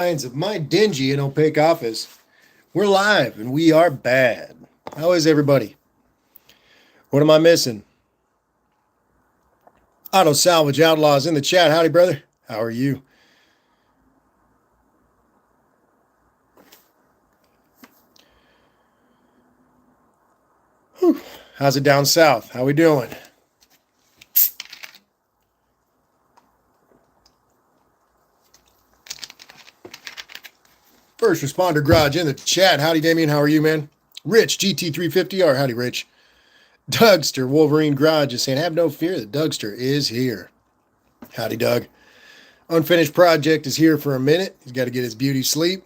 Lines of my dingy and opaque office. We're live and we are bad. How is everybody? What am I missing? Auto Salvage Outlaws in the chat. Howdy, brother. How are you? Whew. How's it down south? How we doing? First Responder Garage in the chat. Howdy, Damien. How are you, man? Rich, GT350R. Howdy, Rich. Dougster, Wolverine Garage is saying, have no fear, the Dougster is here. Howdy, Doug. Unfinished Project is here for a minute. He's got to get his beauty sleep.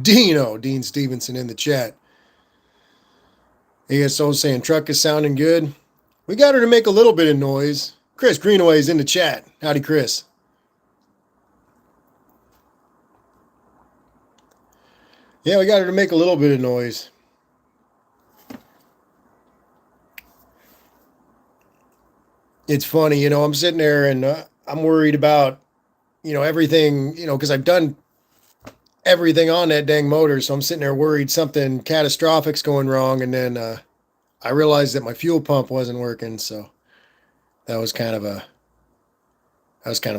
Dean Stevenson in the chat. ASO saying, truck is sounding good. We got her to make a little bit of noise. Chris Greenaway is in the chat. Howdy, Chris. Yeah, we got her to make a little bit of noise. It's funny, I'm sitting there and I'm worried about, everything, because I've done everything on that dang motor. So I'm sitting there worried something catastrophic's going wrong. And then I realized that my fuel pump wasn't working. So that was kind of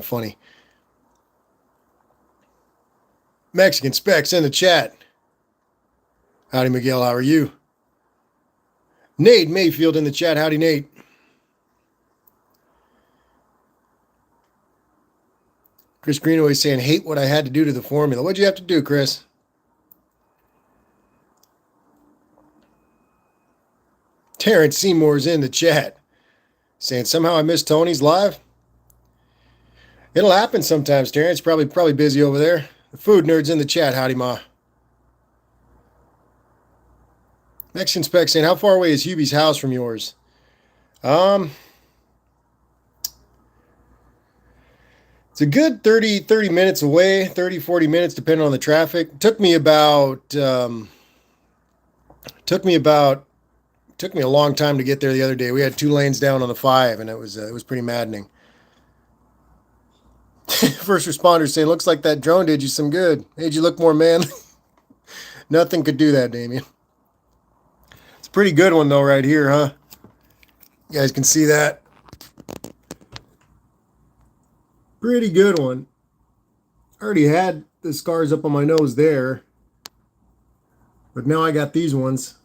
funny. Mexican Specs in the chat. Howdy, Miguel. How are you? Nate Mayfield in the chat. Howdy, Nate. Chris Greenaway saying, hate what I had to do to the formula. What'd you have to do, Chris? Terrence Seymour's in the chat saying, somehow I missed Tony's live. It'll happen sometimes, Terrence. Probably busy over there. The food nerd's in the chat. Howdy, ma. Mexican Spec saying, how far away is Hubie's house from yours? It's a good 30 minutes away, 30, 40 minutes, depending on the traffic. Took me a long time to get there the other day. We had 2 lanes down on the 5, and it was pretty maddening. First responders saying, looks like that drone did you some good. Made you look more manly. Nothing could do that, Damien. It's a pretty good one, though, right here, huh? You guys can see that. Pretty good one. I already had the scars up on my nose there. But now I got these ones.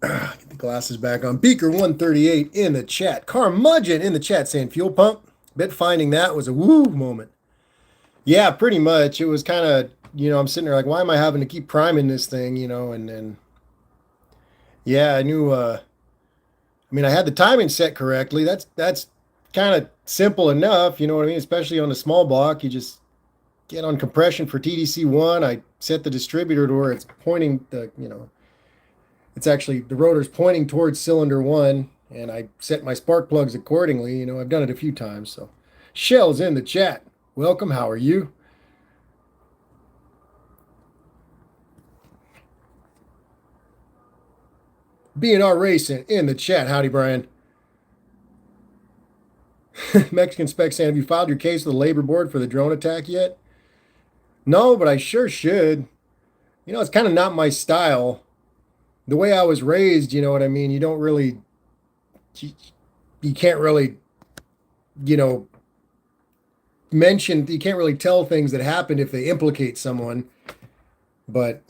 Get the glasses back on. Beaker 138 in the chat. Carmudgeon in the chat saying fuel pump. Bet finding that was a woo moment. Yeah, pretty much. It was kind of, I'm sitting there like, why am I having to keep priming this thing, and then, yeah, I knew, I had the timing set correctly. That's kind of simple enough, you know what I mean? Especially on the small block, you just get on compression for TDC1. I set the distributor to where it's pointing it's actually the rotor's pointing towards cylinder 1, and I set my spark plugs accordingly. I've done it a few times. So Shell's in the chat. Welcome. How are you? B&R Racing in the chat. Howdy, Brian. Mexican Spec saying, have you filed your case with the labor board for the drone attack yet? No, but I sure should. It's kind of not my style. The way I was raised, you know what I mean? You don't really, you can't really, mention, you can't really tell things that happen if they implicate someone. But,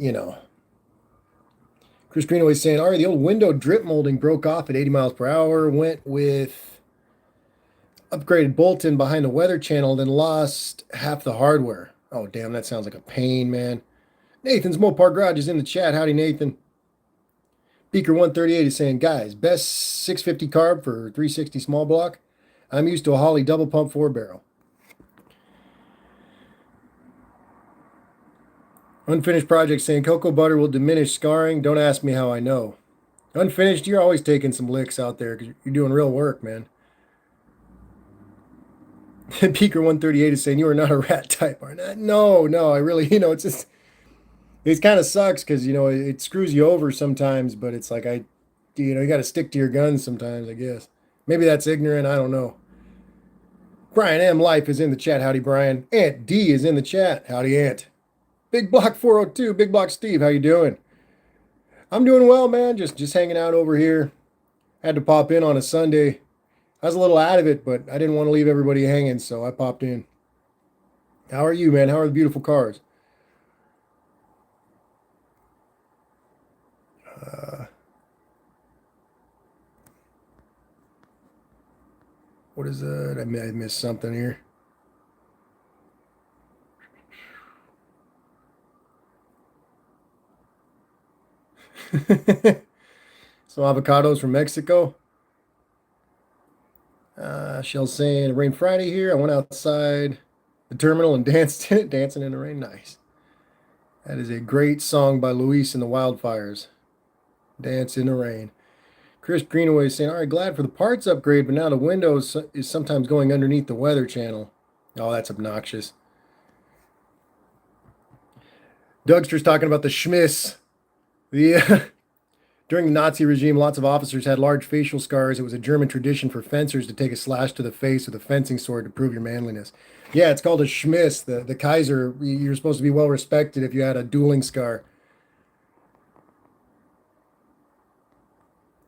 Chris Greenaway saying, all right, the old window drip molding broke off at 80 miles per hour, went with upgraded bolt-in behind the weather channel, then lost half the hardware. Oh, damn, that sounds like a pain, man. Nathan's Mopar Garage is in the chat. Howdy, Nathan. Beaker 138 is saying, guys, best 650 carb for 360 small block. I'm used to a Holley double pump 4-barrel. Unfinished Project saying, cocoa butter will diminish scarring. Don't ask me how I know. Unfinished, you're always taking some licks out there because you're doing real work, man. Beaker 138 is saying, you are not a rat type, Arnett. No, I really, it's just, it kind of sucks because, it screws you over sometimes, but it's like, you got to stick to your guns sometimes, I guess. Maybe that's ignorant. I don't know. Brian M. Life is in the chat. Howdy, Brian. Aunt D is in the chat. Howdy, Aunt. Big Block 402, Big Block Steve, how you doing? I'm doing well, man. Just hanging out over here. Had to pop in on a Sunday. I was a little out of it, but I didn't want to leave everybody hanging, so I popped in. How are you, man? How are the beautiful cars? What is that? I missed something here. Some avocados from Mexico. Shell saying, rain Friday here. I went outside the terminal and danced in it, dancing in the rain. Nice. That is a great song by Luis and the Wildfires. Dance in the rain. Chris Greenaway is saying, all right, glad for the parts upgrade, but now the Windows is sometimes going underneath the weather channel. Oh, that's obnoxious. Dougster's talking about the Schmiss. During the Nazi regime, lots of officers had large facial scars. It was a German tradition for fencers to take a slash to the face with a fencing sword to prove your manliness. Yeah, it's called a Schmiss. The Kaiser, you're supposed to be well respected if you had a dueling scar.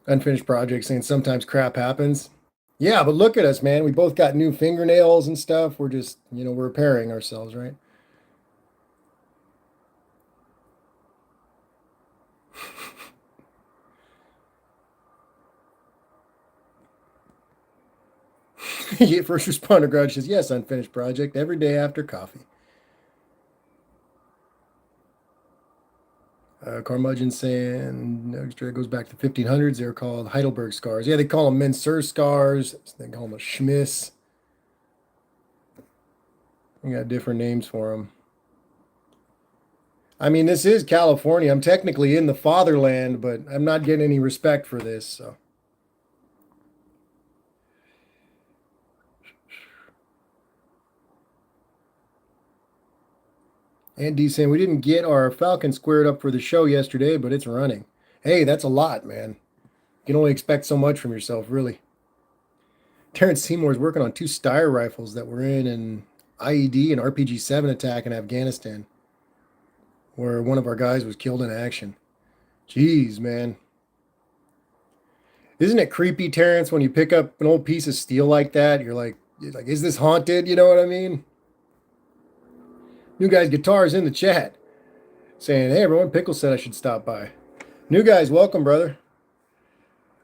Unfinished project saying sometimes crap happens. Yeah, but look at us, man. We both got new fingernails and stuff. We're just, we're repairing ourselves, right? First responder garage says, yes, unfinished project every day after coffee. Carmudgeon saying, it goes back to the 1500s. They're called Heidelberg scars. Yeah, they call them Mensur scars. They call them a Schmiss. We got different names for them. I mean, this is California. I'm technically in the fatherland, but I'm not getting any respect for this, so. Andy saying, we didn't get our Falcon squared up for the show yesterday, but it's running. Hey, that's a lot, man. You can only expect so much from yourself, really. Terrence Seymour's working on 2 Steyr rifles that were in an IED and RPG-7 attack in Afghanistan, where one of our guys was killed in action. Jeez, man. Isn't it creepy, Terrence, when you pick up an old piece of steel like that? You're like, is this haunted? You know what I mean? New Guy's Guitars in the chat saying, hey, everyone, Pickle said I should stop by. New Guys, welcome, brother.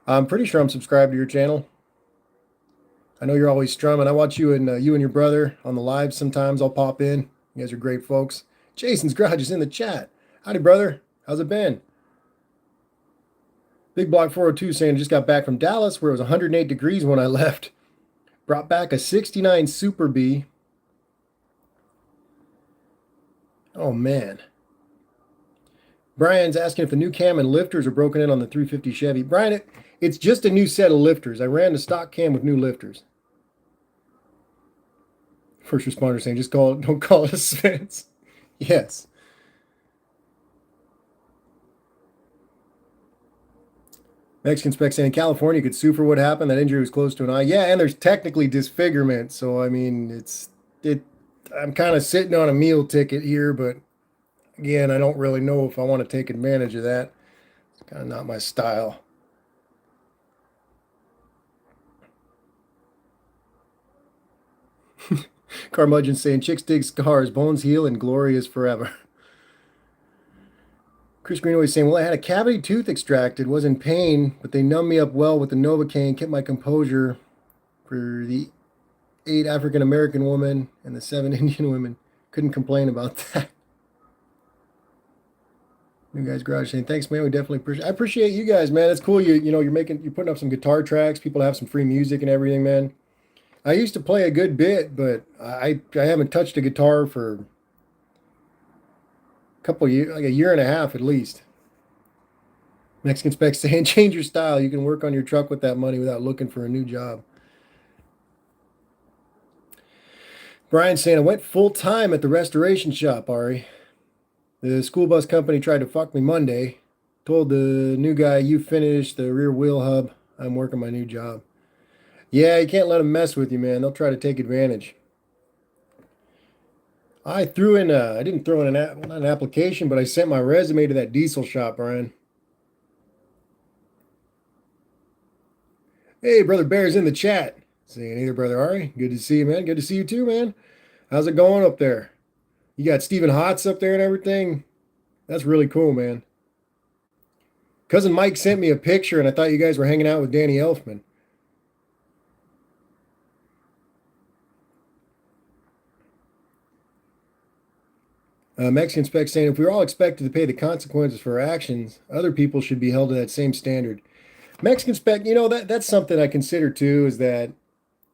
I'm pretty sure I'm subscribed to your channel. I know you're always strumming. I watch you and your brother on the live sometimes. I'll pop in. You guys are great folks. Jason's Garage is in the chat. Howdy, brother. How's it been? Big Block 402 saying, I just got back from Dallas where it was 108 degrees when I left. Brought back a 69 Super B. Oh, man. Brian's asking if the new cam and lifters are broken in on the 350 Chevy. Brian, it's just a new set of lifters. I ran the stock cam with new lifters. First responder saying, don't call it a Spence. Yes. Mexican Spec saying, in California, you could sue for what happened. That injury was close to an eye. Yeah, and there's technically disfigurement. So, I mean, I'm kind of sitting on a meal ticket here, but again, I don't really know if I want to take advantage of that. It's kind of not my style. Carmudgeon saying, chicks dig scars, bones heal, and glory is forever. Chris Greenaway saying, well, I had a cavity tooth extracted, was in pain, but they numbed me up well with the Novocaine, kept my composure for the 8 African-American women and the 7 Indian women. Couldn't complain about that. New Guys Garage saying, thanks, man. We definitely appreciate you guys, man. It's cool. You're putting up some guitar tracks. People have some free music and everything, man. I used to play a good bit, but I haven't touched a guitar for a couple years, like a year and a half at least. Mexican Spec saying, change your style. You can work on your truck with that money without looking for a new job. Brian saying, I went full time at the restoration shop, Ari. The school bus company tried to fuck me Monday. Told the new guy, you finished the rear wheel hub. I'm working my new job. Yeah, you can't let them mess with you, man. They'll try to take advantage. I didn't throw in not an application, but I sent my resume to that diesel shop, Brian. Hey, Brother Bear's in the chat. Saying, hey there, Brother Ari. Good to see you, man. Good to see you too, man. How's it going up there? You got Stephen Hotz up there and everything? That's really cool, man. Cousin Mike sent me a picture, and I thought you guys were hanging out with Danny Elfman. Mexican Spec saying, if we are all expected to pay the consequences for our actions, other people should be held to that same standard. Mexican Spec, that's something I consider too, is that,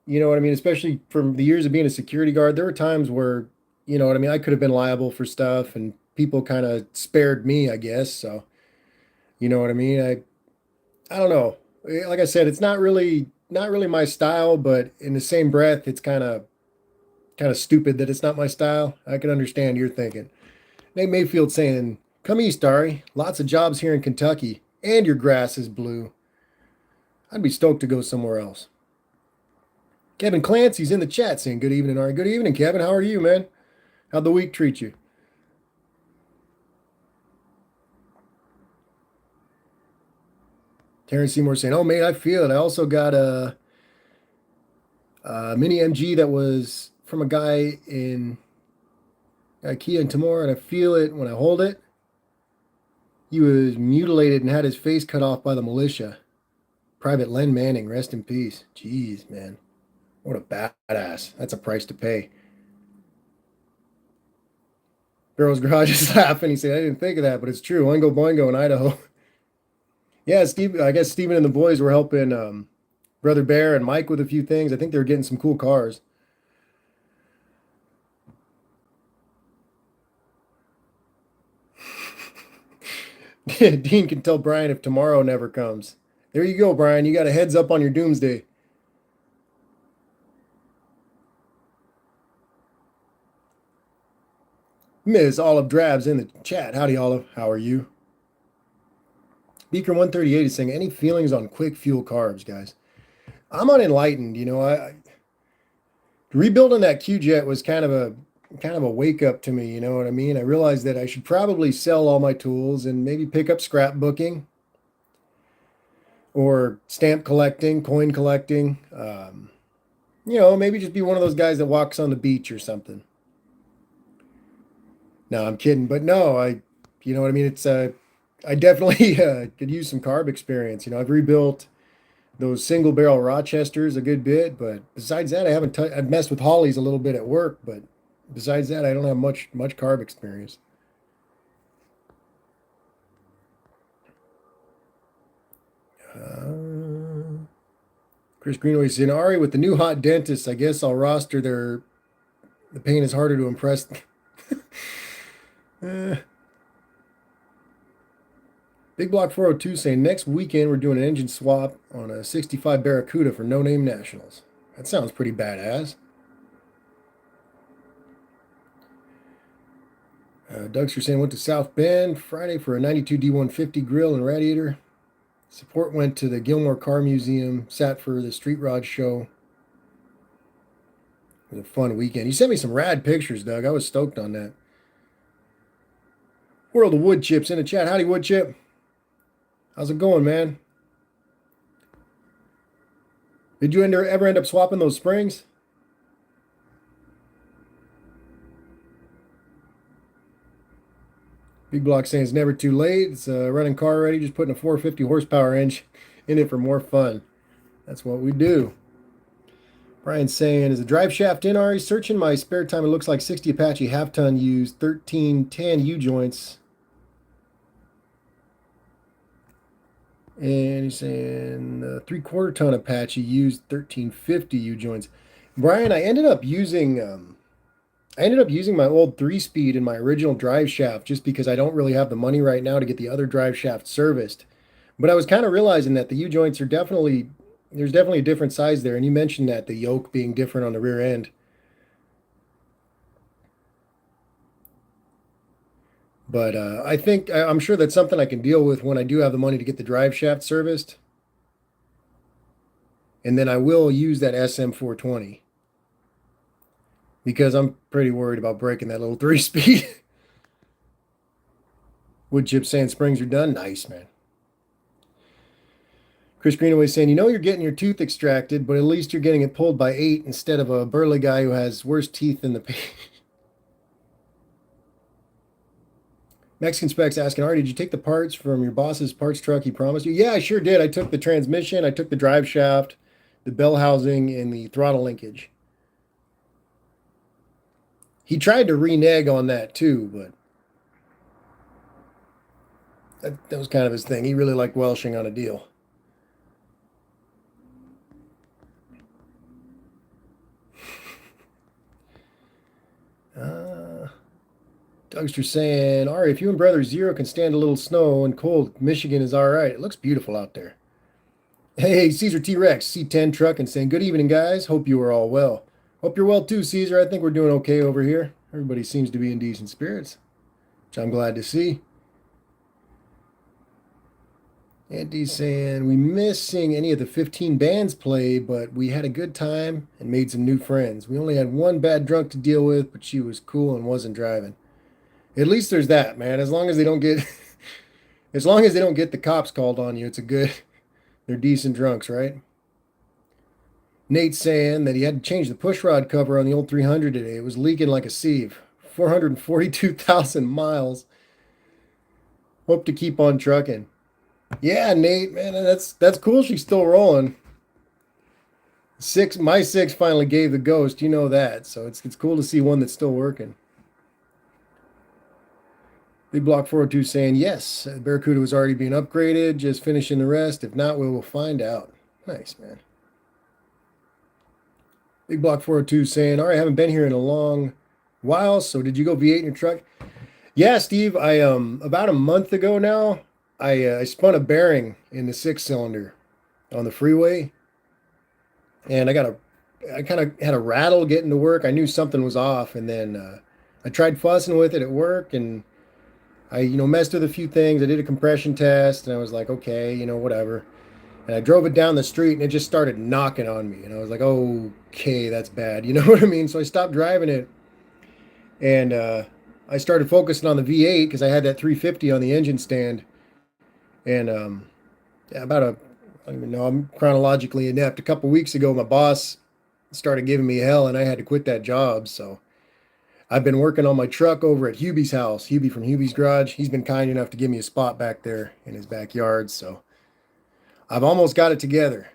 you know what I mean, especially from the years of being a security guard, there were times where, you know what I mean, I could have been liable for stuff and people kind of spared me, I guess. So, you know what I mean? I don't know. Like I said, it's not really my style, but in the same breath, it's kind of stupid that it's not my style. I can understand your thinking. Nate Mayfield saying, "Come east, Ari. Lots of jobs here in Kentucky, and your grass is blue. I'd be stoked to go somewhere else." Kevin Clancy's in the chat saying, "Good evening, Ari. Good evening, Kevin. How are you, man? How'd the week treat you?" Terrence Seymour saying, "Oh, mate, I feel it. I also got a mini MG that was from a guy in IKEA in Timor, and I feel it when I hold it. He was mutilated and had his face cut off by the militia. Private Len Manning, rest in peace." Jeez, man. What a badass. That's a price to pay. Barrel's Garage is laughing. He said, "I didn't think of that, but it's true. Oingo Boingo in Idaho." Yeah, Steve, I guess Steven and the boys were helping Brother Bear and Mike with a few things. I think they were getting some cool cars. Dean can tell Brian if tomorrow never comes. There you go, Brian. You got a heads up on your doomsday. Ms. Olive Drabs in the chat. Howdy, Olive. How are you? Beaker 138 is saying, any feelings on quick fuel carbs, guys? I'm unenlightened. I rebuilding that Q jet was kind of a wake up to me. You know what I mean? I realized that I should probably sell all my tools and maybe pick up scrapbooking or stamp collecting, coin collecting. Maybe just be one of those guys that walks on the beach or something. No, I'm kidding, but no, you know what I mean? I definitely could use some carb experience. I've rebuilt those single barrel Rochesters a good bit, but besides that, I've messed with Hollies a little bit at work, but besides that, I don't have much carb experience. Chris Greenway saying, Ari, with the new hot dentist, I guess I'll roster the pain is harder to impress. Eh. Big Block 402 saying, next weekend we're doing an engine swap on a 65 Barracuda for No Name Nationals. That sounds pretty badass. Dougster saying, went to South Bend Friday for a 92 D150 grill and radiator. Support went to the Gilmore Car Museum, sat for the Street Rod show. It was a fun weekend. You sent me some rad pictures, Doug. I was stoked on that. World of Wood Chips in the chat. Howdy, Wood Chip. How's it going, man? Did you ever end up swapping those springs? Big Block saying it's never too late. It's running car ready, just putting a 450 horsepower engine in it for more fun. That's what we do. Brian saying, is a drive shaft in, Ari? Searching my spare time, it looks like 60 Apache half-ton used 1310 U-joints. And he's saying 3/4 ton Apache used 1350 U-joints. Brian, I ended up using my old 3-speed in my original drive shaft just because I don't really have the money right now to get the other drive shaft serviced. But I was kind of realizing that the U-joints there's definitely a different size there. And you mentioned that the yoke being different on the rear end. But I'm sure that's something I can deal with when I do have the money to get the drive shaft serviced. and then I will use that SM420 because I'm pretty worried about breaking that little 3-speed. Wood chip sand springs are done. Nice, man. Chris Greenaway saying, you know you're getting your tooth extracted, but at least you're getting it pulled by 8 instead of a burly guy who has worse teeth than the Mexican Specs asking, Art, did you take the parts from your boss's parts truck he promised you? Yeah, I sure did. I took the transmission, I took the drive shaft, the bell housing, and the throttle linkage. He tried to renege on that too, but that was kind of his thing. He really liked welshing on a deal. Dougster saying, Ari, if you and brother Zero can stand a little snow and cold, Michigan is all right. It looks beautiful out there. Hey, Caesar T-Rex, C10 truck, and saying, good evening, guys. Hope you are all well. Hope you're well too, Caesar. I think we're doing okay over here. Everybody seems to be in decent spirits, which I'm glad to see. Andy's saying, we miss seeing any of the 15 bands play, but we had a good time and made some new friends. We only had one bad drunk to deal with, but she was cool and wasn't driving. At least there's that, man. As long as they don't get as long as they don't get the cops called on you, it's a good they're decent drunks, right? Nate's saying that he had to change the pushrod cover on the old 300 today. It was leaking like a sieve. 442,000 miles. Hope to keep on trucking. Yeah, Nate, man, that's cool. She's still rolling. My six finally gave the ghost. You know that, so it's cool to see one that's still working. Big Block 402 saying yes. Barracuda was already being upgraded. Just finishing the rest. If not, we will find out. Nice, man. Big Block 402 saying, all right, I haven't been here in a long while. So did you go V8 in your truck? Yeah, Steve. I about a month ago now, I spun a bearing in the 6-cylinder on the freeway, and I kind of had a rattle getting to work. I knew something was off, and then I tried fussing with it at work, and I messed with a few things. I did a compression test, and I was like, okay, whatever. And I drove it down the street, and it just started knocking on me, and I was like, okay, that's bad. You know what I mean? So I stopped driving it, and I started focusing on the V8 because I had that 350 on the engine stand. And yeah, I don't even know, I'm chronologically inept. A couple weeks ago, my boss started giving me hell, and I had to quit that job. So I've been working on my truck over at Hubie's house. Hubie from Hubie's Garage. He's been kind enough to give me a spot back there in his backyard. So I've almost got it together.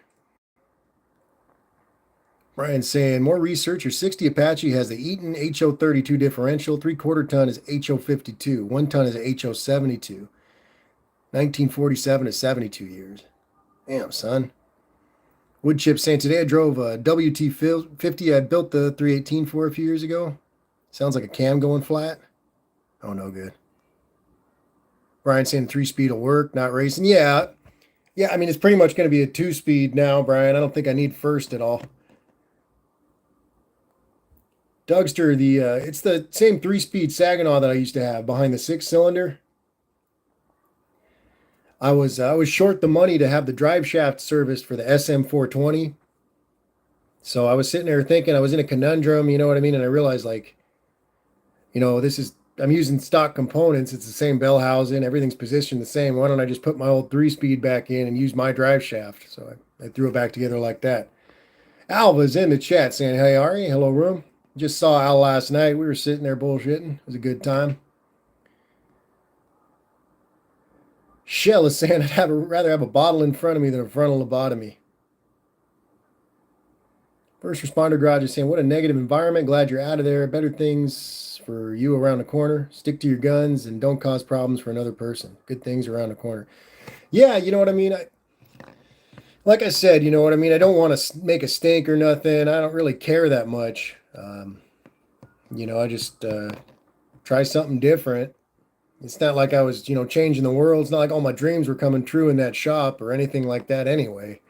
Brian's saying, more research. Your 60 Apache has the Eaton HO32 differential. 3/4 ton is HO52. 1 ton is HO72. 1947 to 72 years. Damn, son. Woodchip saying, today I drove a WT50 I built the 318 for a few years ago. Sounds like a cam going flat. Oh, no good. Brian saying 3-speed will work, not racing. Yeah. Yeah, I mean, it's pretty much going to be a 2-speed now, Brian. I don't think I need first at all. Dougster, it's the same 3-speed Saginaw that I used to have behind the 6-cylinder. I was short the money to have the drive shaft serviced for the SM420. So I was sitting there thinking, I was in a conundrum, you know what I mean? And I realized, like, I'm using stock components. It's the same bell housing. Everything's positioned the same. Why don't I just put my old 3-speed back in and use my drive shaft? So I threw it back together like that. Alva's in the chat saying, hey, Ari, hello, room. Just saw Al last night. We were sitting there bullshitting. It was a good time. Shell is saying, I'd rather have a bottle in front of me than a frontal lobotomy. First Responder Garage is saying, what a negative environment. Glad you're out of there. Better things for you around the corner. Stick to your guns and don't cause problems for another person. Good things around the corner. Yeah, you know what I mean? Like I said, you know what I mean? I don't want to make a stink or nothing. I don't really care that much. I just try something different. It's not like I was, changing the world. It's not like all my dreams were coming true in that shop or anything like that anyway.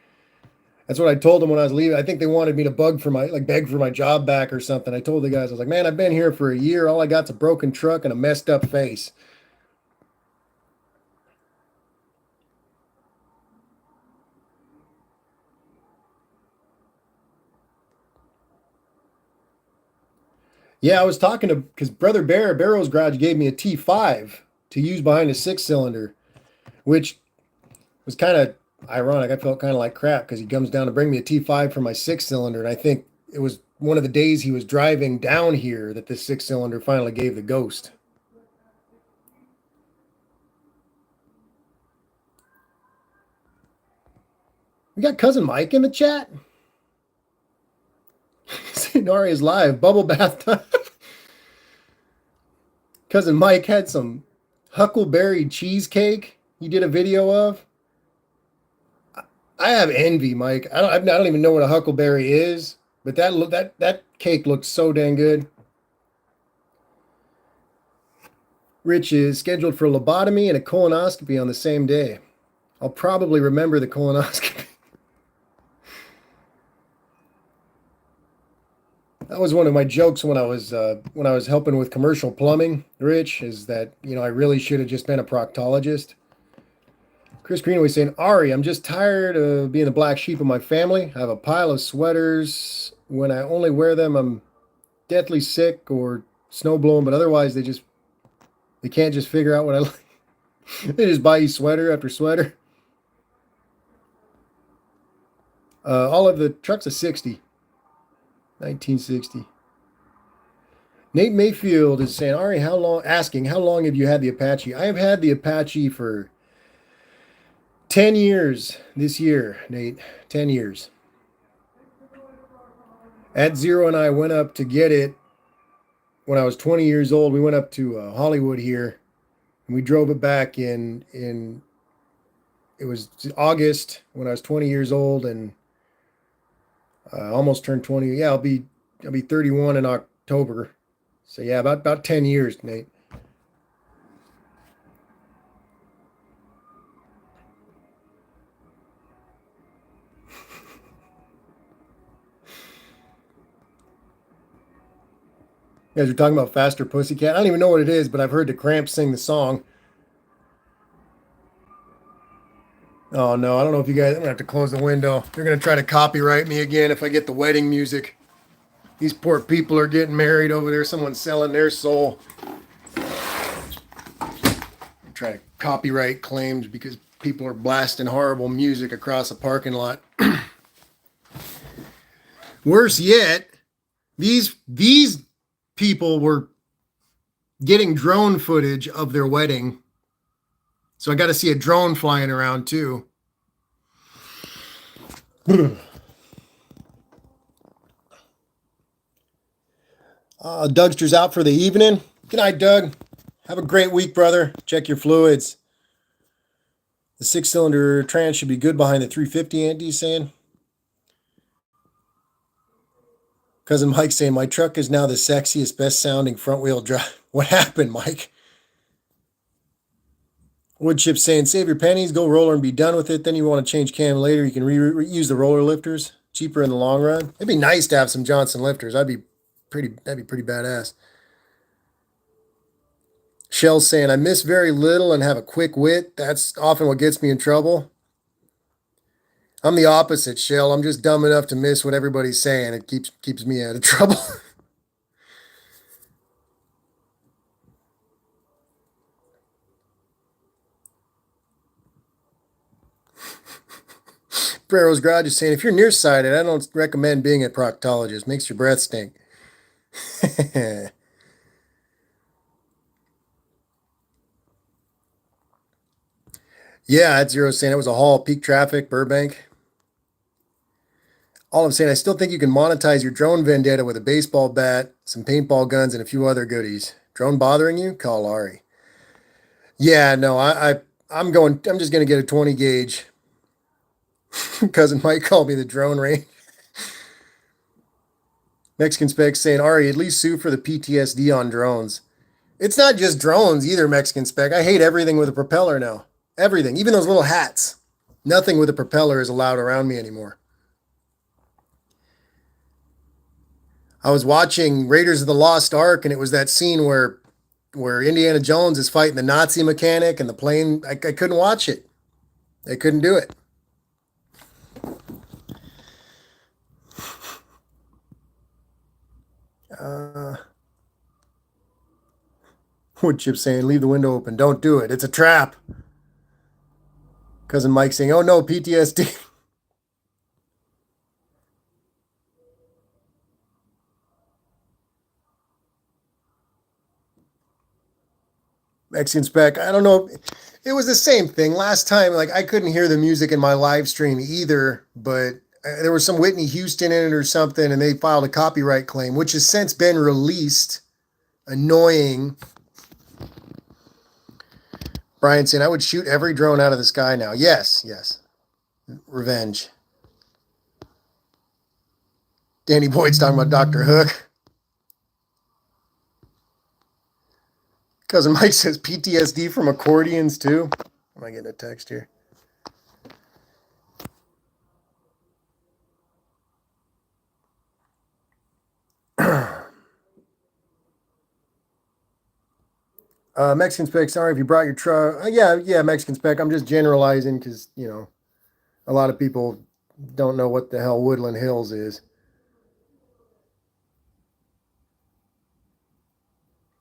That's what I told them when I was leaving. I think they wanted me to beg for my job back or something. I told the guys, I was like, man, I've been here for a year. All I got's a broken truck and a messed up face. Yeah, I was talking to because Brother Bear Barrow's Garage gave me a T5 to use behind a six cylinder, which was kind of ironic. I felt kind of like crap because he comes down to bring me a T5 for my six cylinder, and I think it was one of the days he was driving down here that this six cylinder finally gave the ghost. We got cousin Mike in the chat. Nari is live. Bubble bath time. Cousin Mike had some huckleberry cheesecake he did a video of. I have envy, Mike. I don't even know what a huckleberry is, but that cake looked so dang good. Rich is scheduled for a lobotomy and a colonoscopy on the same day. I'll probably remember the colonoscopy. That was one of my jokes when I was helping with commercial plumbing. Rich, is that I really should have just been a proctologist. Chris Greenway saying, Ari, I'm just tired of being the black sheep of my family. I have a pile of sweaters. When I only wear them, I'm deathly sick or snowblown, but otherwise they can't just figure out what I like. They just buy you sweater after sweater. All of the trucks are 60. 1960. Nate Mayfield is saying, Ari, how long have you had the Apache? I have had the Apache for 10 years this year, Nate. 10 years. At Zero and I went up to get it when I was 20 years old. We went up to Hollywood here, and we drove it back in it was August when I was 20 years old, and almost turned 20. Yeah, I'll be 31 in October. So yeah, about 10 years, Nate. You guys are talking about Faster Pussycat. I don't even know what it is, but I've heard the Cramps sing the song. Oh no, I don't know if you guys. I'm gonna have to close the window. They're gonna try to copyright me again if I get the wedding music. These poor people are getting married over there. Someone's selling their soul. Try to copyright claims because people are blasting horrible music across a parking lot. Worse yet, these people were getting drone footage of their wedding. So I got to see a drone flying around too. Dougster's out for the evening. Good night, Doug. Have a great week, brother. Check your fluids. The six-cylinder trans should be good behind the 350, Andy's saying. Cousin Mike saying, my truck is now the sexiest, best-sounding front-wheel drive. What happened, Mike? Woodchip saying, save your pennies, go roller and be done with it. Then you want to change cam later. You can reuse the roller lifters. Cheaper in the long run. It'd be nice to have some Johnson lifters. That'd be pretty badass. Shell's saying, I miss very little and have a quick wit. That's often what gets me in trouble. I'm the opposite, Shell. I'm just dumb enough to miss what everybody's saying. It keeps me out of trouble. Barrow's Garage is saying, if you're nearsighted, I don't recommend being a proctologist. Makes your breath stink. Yeah, at Zero saying it was a haul, peak traffic, Burbank. All I'm saying, I still think you can monetize your drone vendetta with a baseball bat, some paintball guns, and a few other goodies. Drone bothering you? Call Ari. Yeah, no, I'm just gonna get a 20 gauge. Cousin Mike called me the drone range. Mexican Spec saying, Ari, at least sue for the PTSD on drones. It's not just drones either, Mexican Spec. I hate everything with a propeller now. Everything, even those little hats. Nothing with a propeller is allowed around me anymore. I was watching Raiders of the Lost Ark, and it was that scene where Indiana Jones is fighting the Nazi mechanic and the plane. I couldn't watch it. I couldn't do it. Wood chip saying, leave the window open. Don't do it. It's a trap. Cousin Mike saying, oh no, PTSD. Mexican Spec, I don't know. It was the same thing last time. Like I couldn't hear the music in my live stream either, but there was some Whitney Houston in it or something, and they filed a copyright claim, which has since been released. Annoying. Brian saying, I would shoot every drone out of the sky now. Yes, yes. Revenge. Danny Boyd's talking about Dr. Hook. Cousin Mike says PTSD from accordions too. Am I getting a text here? Mexican Spec, sorry if you brought your truck. Yeah, Mexican Spec. I'm just generalizing because, a lot of people don't know what the hell Woodland Hills is.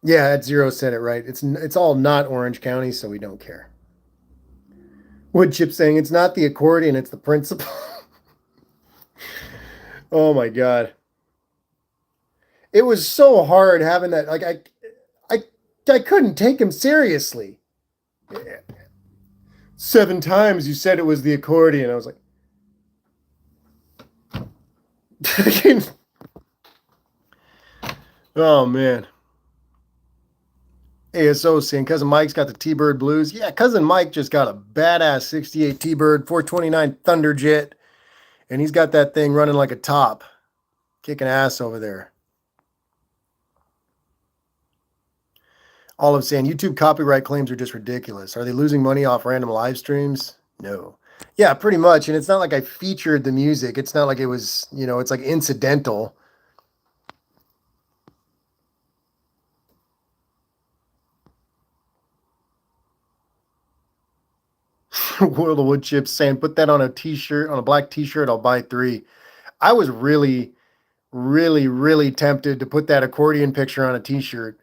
Yeah, at Zero said it right. It's all not Orange County, so we don't care. Woodchip saying it's not the accordion, it's the principle. Oh my god. It was so hard having that. Like I couldn't take him seriously. 7 times you said it was the accordion. I was like, oh man. ASO saying cousin Mike's got the T-Bird blues. Yeah, cousin Mike just got a badass 68 T-Bird 429 Thunderjet, and he's got that thing running like a top, kicking ass over there. Olive saying YouTube copyright claims are just ridiculous. Are they losing money off random live streams? No. Yeah, pretty much. And it's not like I featured the music. It's not like it was, it's like incidental. World of Wood Chips saying, put that on a t-shirt, on a black t-shirt, I'll buy 3. I was really, really, really tempted to put that accordion picture on a t-shirt.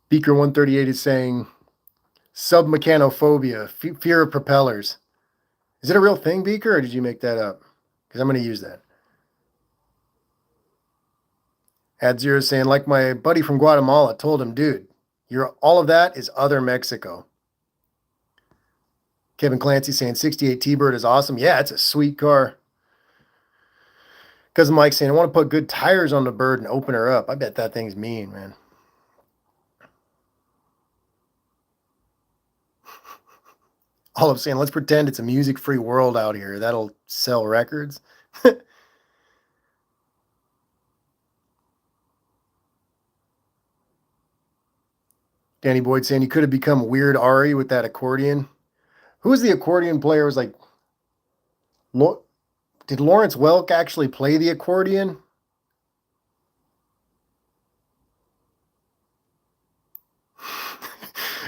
Beaker 138 is saying, submechanophobia, fear of propellers. Is it a real thing, Beaker, or did you make that up? Because I'm going to use that. Ad Zero saying, like my buddy from Guatemala told him, dude, all of that is other Mexico. Kevin Clancy saying 68 T-Bird is awesome. Yeah, it's a sweet car. Cousin Mike saying, I want to put good tires on the bird and open her up. I bet that thing's mean, man. Olive saying, let's pretend it's a music-free world out here. That'll sell records. Danny Boyd saying, you could have become Weird Ari with that accordion. Who was the accordion player? It was like, did Lawrence Welk actually play the accordion?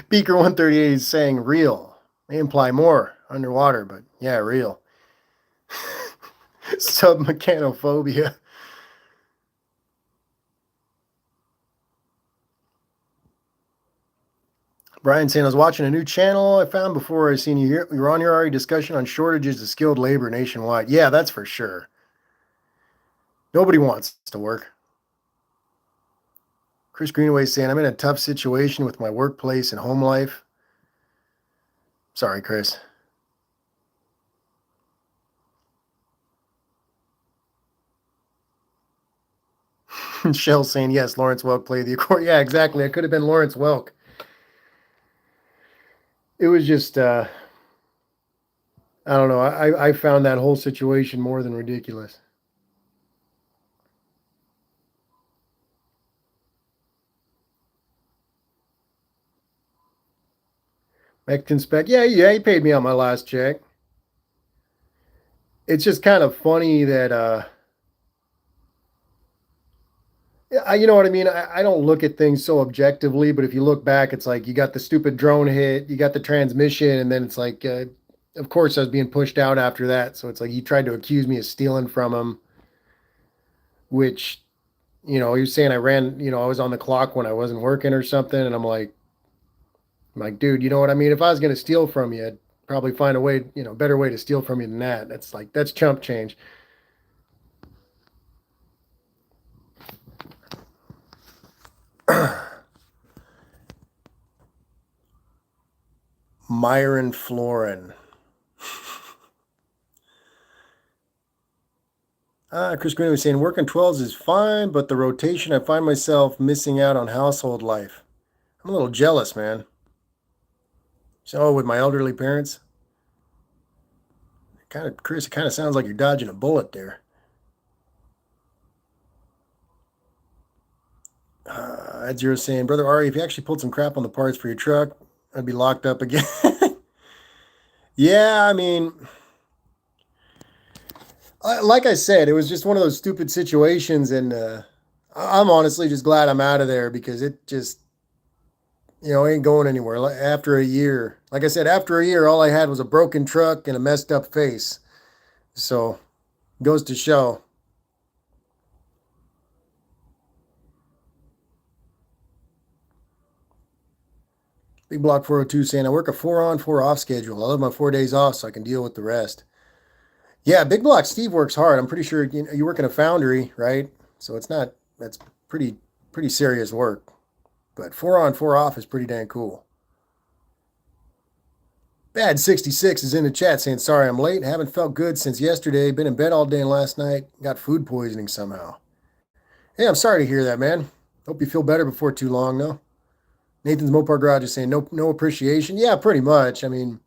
Beaker 138 is saying real. May imply more underwater, but yeah, real. Submechanophobia. Brian saying, I was watching a new channel I found before I seen you here. You were on your already discussion on shortages of skilled labor nationwide. Yeah, that's for sure. Nobody wants to work. Chris Greenaway saying, I'm in a tough situation with my workplace and home life. Sorry, Chris. Shell saying, yes, Lawrence Welk played the accordion. Yeah, exactly. It could have been Lawrence Welk. It was just, I don't know. I found that whole situation more than ridiculous. Mexican Spec. Yeah, he paid me on my last check. It's just kind of funny that, you know what I mean? I don't look at things so objectively, but if you look back, it's like you got the stupid drone hit, you got the transmission, and then it's like, of course, I was being pushed out after that. So it's like he tried to accuse me of stealing from him, which He was saying I ran, I was on the clock when I wasn't working or something, and I'm like, dude, you know what I mean? If I was gonna steal from you, I'd probably find a way, better way to steal from you than that. That's chump change. Myron Florin. Chris Green was saying working 12s is fine, but the rotation, I find myself missing out on household life. I'm a little jealous, man. So with my elderly parents, Chris, it kind of sounds like you're dodging a bullet there. Ed Zero saying, Brother Ari, if you actually pulled some crap on the parts for your truck, I'd be locked up again. Yeah, I mean, like I said, it was just one of those stupid situations, and I'm honestly just glad I'm out of there because it just, ain't going anywhere. After a year, like I said, after a year, all I had was a broken truck and a messed up face. So, goes to show. Big Block 402 saying, I work a 4 on, 4 off schedule. I love my 4 days off so I can deal with the rest. Yeah, Big Block Steve works hard. I'm pretty sure you work in a foundry, right? So that's pretty serious work. But 4 on, 4 off is pretty dang cool. Bad 66 is in the chat saying, sorry I'm late. Haven't felt good since yesterday. Been in bed all day and last night. Got food poisoning somehow. Hey, I'm sorry to hear that, man. Hope you feel better before too long, though. Nathan's Mopar Garage is saying no appreciation. Yeah, pretty much. I mean,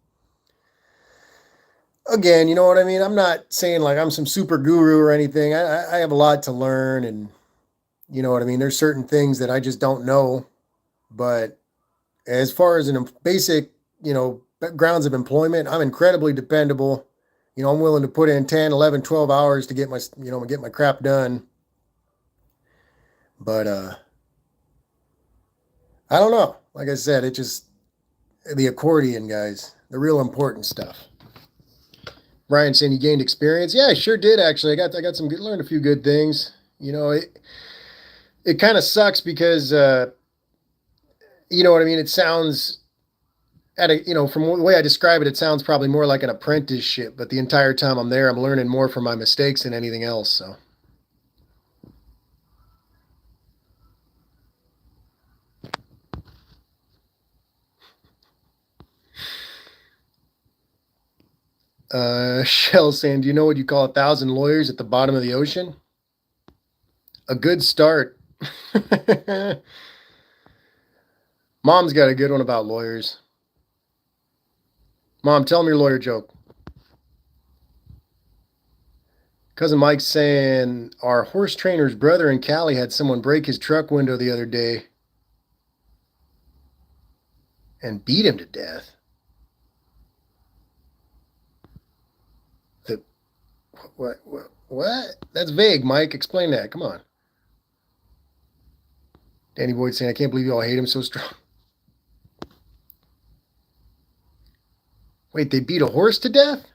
again, you know what I mean? I'm not saying like I'm some super guru or anything. I have a lot to learn, and you know what I mean? There's certain things that I just don't know. But as far as an basic, grounds of employment, I'm incredibly dependable. I'm willing to put in 10, 11, 12 hours to get my crap done. But I don't know. Like I said, it just the accordion guys, the real important stuff. Brian saying you gained experience. Yeah, I sure did actually. I got some good, learned a few good things. It kind of sucks because you know what I mean. It sounds from the way I describe it, it sounds probably more like an apprenticeship. But the entire time I'm there, I'm learning more from my mistakes than anything else. So. Shell saying, do you know what you call 1,000 lawyers at the bottom of the ocean? A good start. Mom's got a good one about lawyers. Mom, tell me your lawyer joke. Cousin Mike's saying, our horse trainer's brother in Cali had someone break his truck window the other day and beat him to death. What? That's vague, Mike. Explain that. Come on. Danny Boyd saying, I can't believe you all hate him so strong. Wait, they beat a horse to death?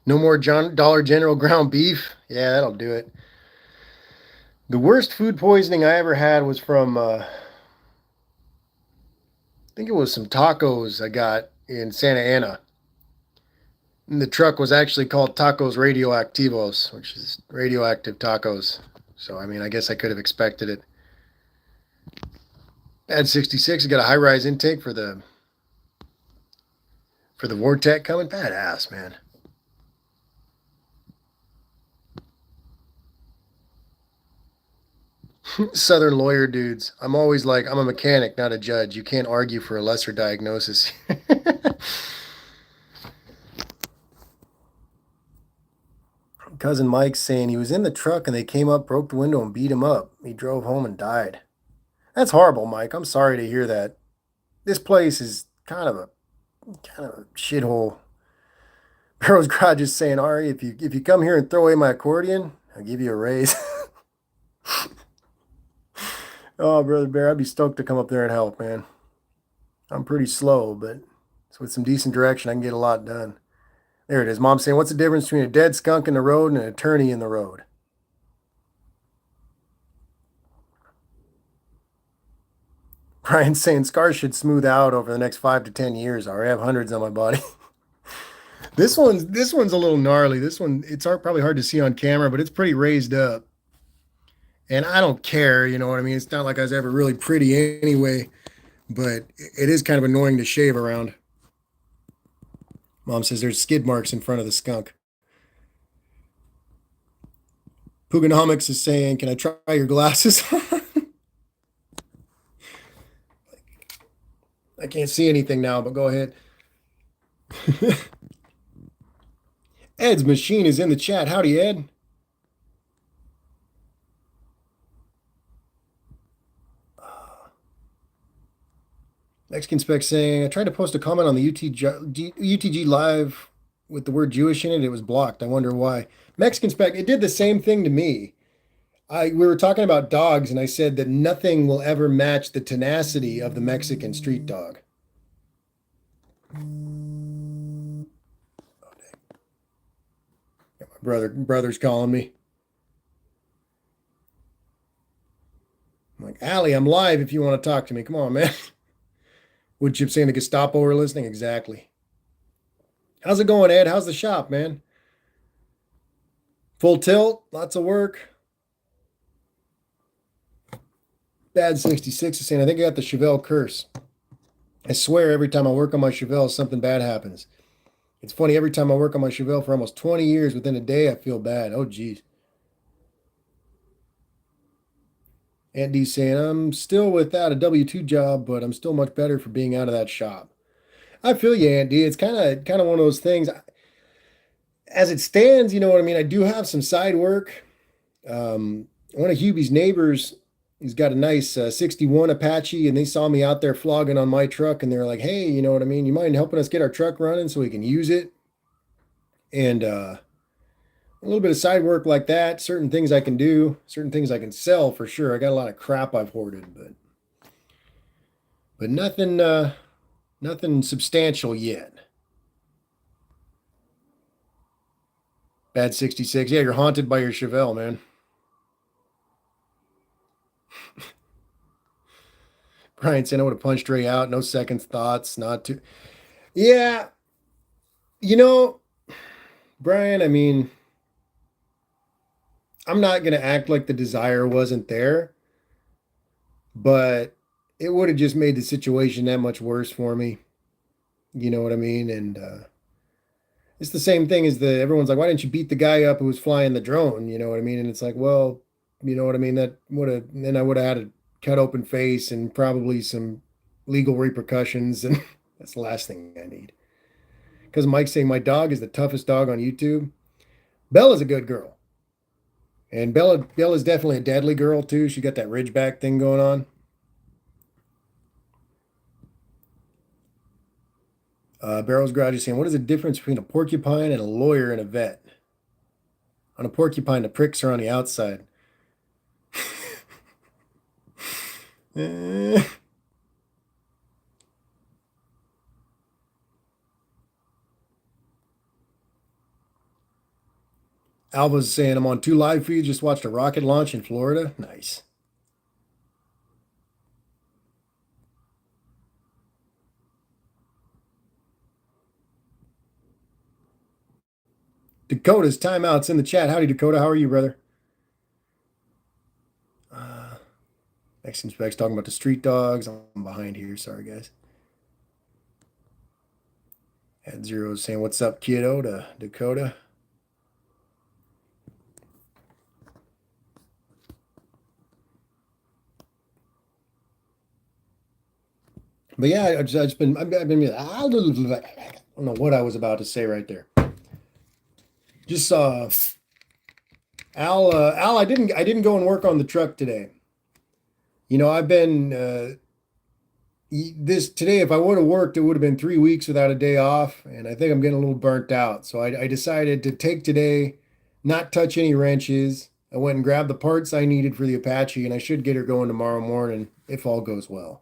No more Dollar General ground beef? Yeah, that'll do it. The worst food poisoning I ever had was from, I think it was some tacos I got in Santa Ana. And the truck was actually called Tacos Radioactivos, which is radioactive tacos. So, I mean, I guess I could have expected it. Ad 66, got a high-rise intake for the Vortec coming. Badass, man. Southern lawyer dudes. I'm always like, I'm a mechanic, not a judge. You can't argue for a lesser diagnosis. Cousin Mike's saying he was in the truck and they came up, broke the window, and beat him up. He drove home and died. That's horrible, Mike. I'm sorry to hear that. This place is kind of a shithole. Barrow's Garage is saying, Ari, if you come here and throw away my accordion, I'll give you a raise. Oh, Brother Bear, I'd be stoked to come up there and help, man. I'm pretty slow, but with some decent direction, I can get a lot done. There it is. Mom saying, what's the difference between a dead skunk in the road and an attorney in the road? Brian's saying scars should smooth out over the next 5 to 10 years. I already have hundreds on my body. This one's a little gnarly. This one, it's probably hard to see on camera, but it's pretty raised up. And I don't care, you know what I mean? It's not like I was ever really pretty anyway, but it is kind of annoying to shave around. Mom says there's skid marks in front of the skunk. Puganomics is saying, can I try your glasses? I can't see anything now, but go ahead. Ed's machine is in the chat. Howdy, Ed. Mexican Spec saying, I tried to post a comment on the UTG live with the word Jewish in it. It was blocked. I wonder why. Mexican Spec, it did the same thing to me. We were talking about dogs, and I said that nothing will ever match the tenacity of the Mexican street dog. Oh, dang. My brother's calling me. I'm like, Allie, I'm live if you want to talk to me. Come on, man. Wood Chip saying the Gestapo are listening? Exactly. How's it going, Ed? How's the shop, man? Full tilt, lots of work. Bad 66 is saying, I think I got the Chevelle curse. I swear every time I work on my Chevelle, something bad happens. It's funny, every time I work on my Chevelle for almost 20 years, within a day, I feel bad. Oh, geez. Aunt D's saying, I'm still without a W-2 job, but I'm still much better for being out of that shop. I feel you, Aunt D. It's kind of one of those things. As it stands, you know what I mean? I do have some side work. One of Hubie's neighbors, he's got a nice 61 Apache, and they saw me out there flogging on my truck, and they're like, hey, you know what I mean? You mind helping us get our truck running so we can use it? And a little bit of side work like that, certain things I can do, certain things I can sell for sure. I got a lot of crap I've hoarded, but nothing substantial yet. Bad 66. Yeah, you're haunted by your Chevelle, man. Brian saying I would have punched Ray out, no second thoughts, not to. Yeah, you know, Brian, I mean, I'm not going to act like the desire wasn't there, but it would have just made the situation that much worse for me. You know what I mean? And it's the same thing as everyone's like, why didn't you beat the guy up who was flying the drone? You know what I mean? And it's like, well, you know what I mean? Then I would have had a cut open face and probably some legal repercussions. And that's the last thing I need. Because Mike's saying my dog is the toughest dog on YouTube. Bella's a good girl. And Bella's definitely a deadly girl too. She got that ridgeback thing going on. Barrel's Garage is saying, what is the difference between a porcupine and a lawyer and a vet? On a porcupine, the pricks are on the outside. Alva's saying, I'm on 2 live feeds, just watched a rocket launch in Florida. Nice. Dakota's timeouts in the chat. Howdy, Dakota. How are you, brother? Mexican Specs talking about the street dogs. I'm behind here. Sorry, guys. At Zero saying, what's up, kiddo, to Dakota. But yeah, I've been, I don't know what I was about to say right there. Just saw Al, I didn't go and work on the truck today. You know, I've been today. If I would have worked, it would have been 3 weeks without a day off, and I think I'm getting a little burnt out. So I decided to take today, not touch any wrenches. I went and grabbed the parts I needed for the Apache, and I should get her going tomorrow morning if all goes well.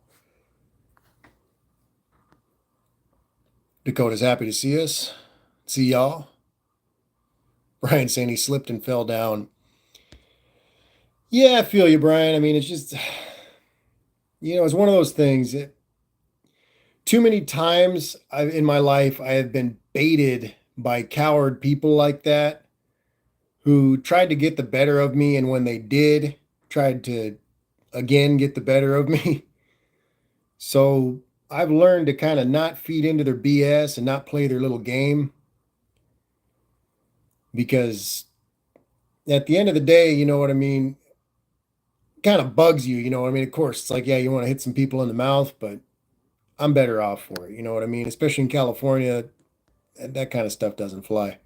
Dakota's happy to see us. See y'all. Brian saying he slipped and fell down. Yeah, I feel you, Brian. I mean, it's just, it's one of those things. Too many times in my life, I have been baited by coward people like that who tried to get the better of me. And when they did, tried to again get the better of me. So I've learned to kind of not feed into their BS and not play their little game because at the end of the day, you know what I mean? Kind of bugs you, you know what I mean? Of course, it's like, yeah, you want to hit some people in the mouth, but I'm better off for it. You know what I mean? Especially in California, that kind of stuff doesn't fly.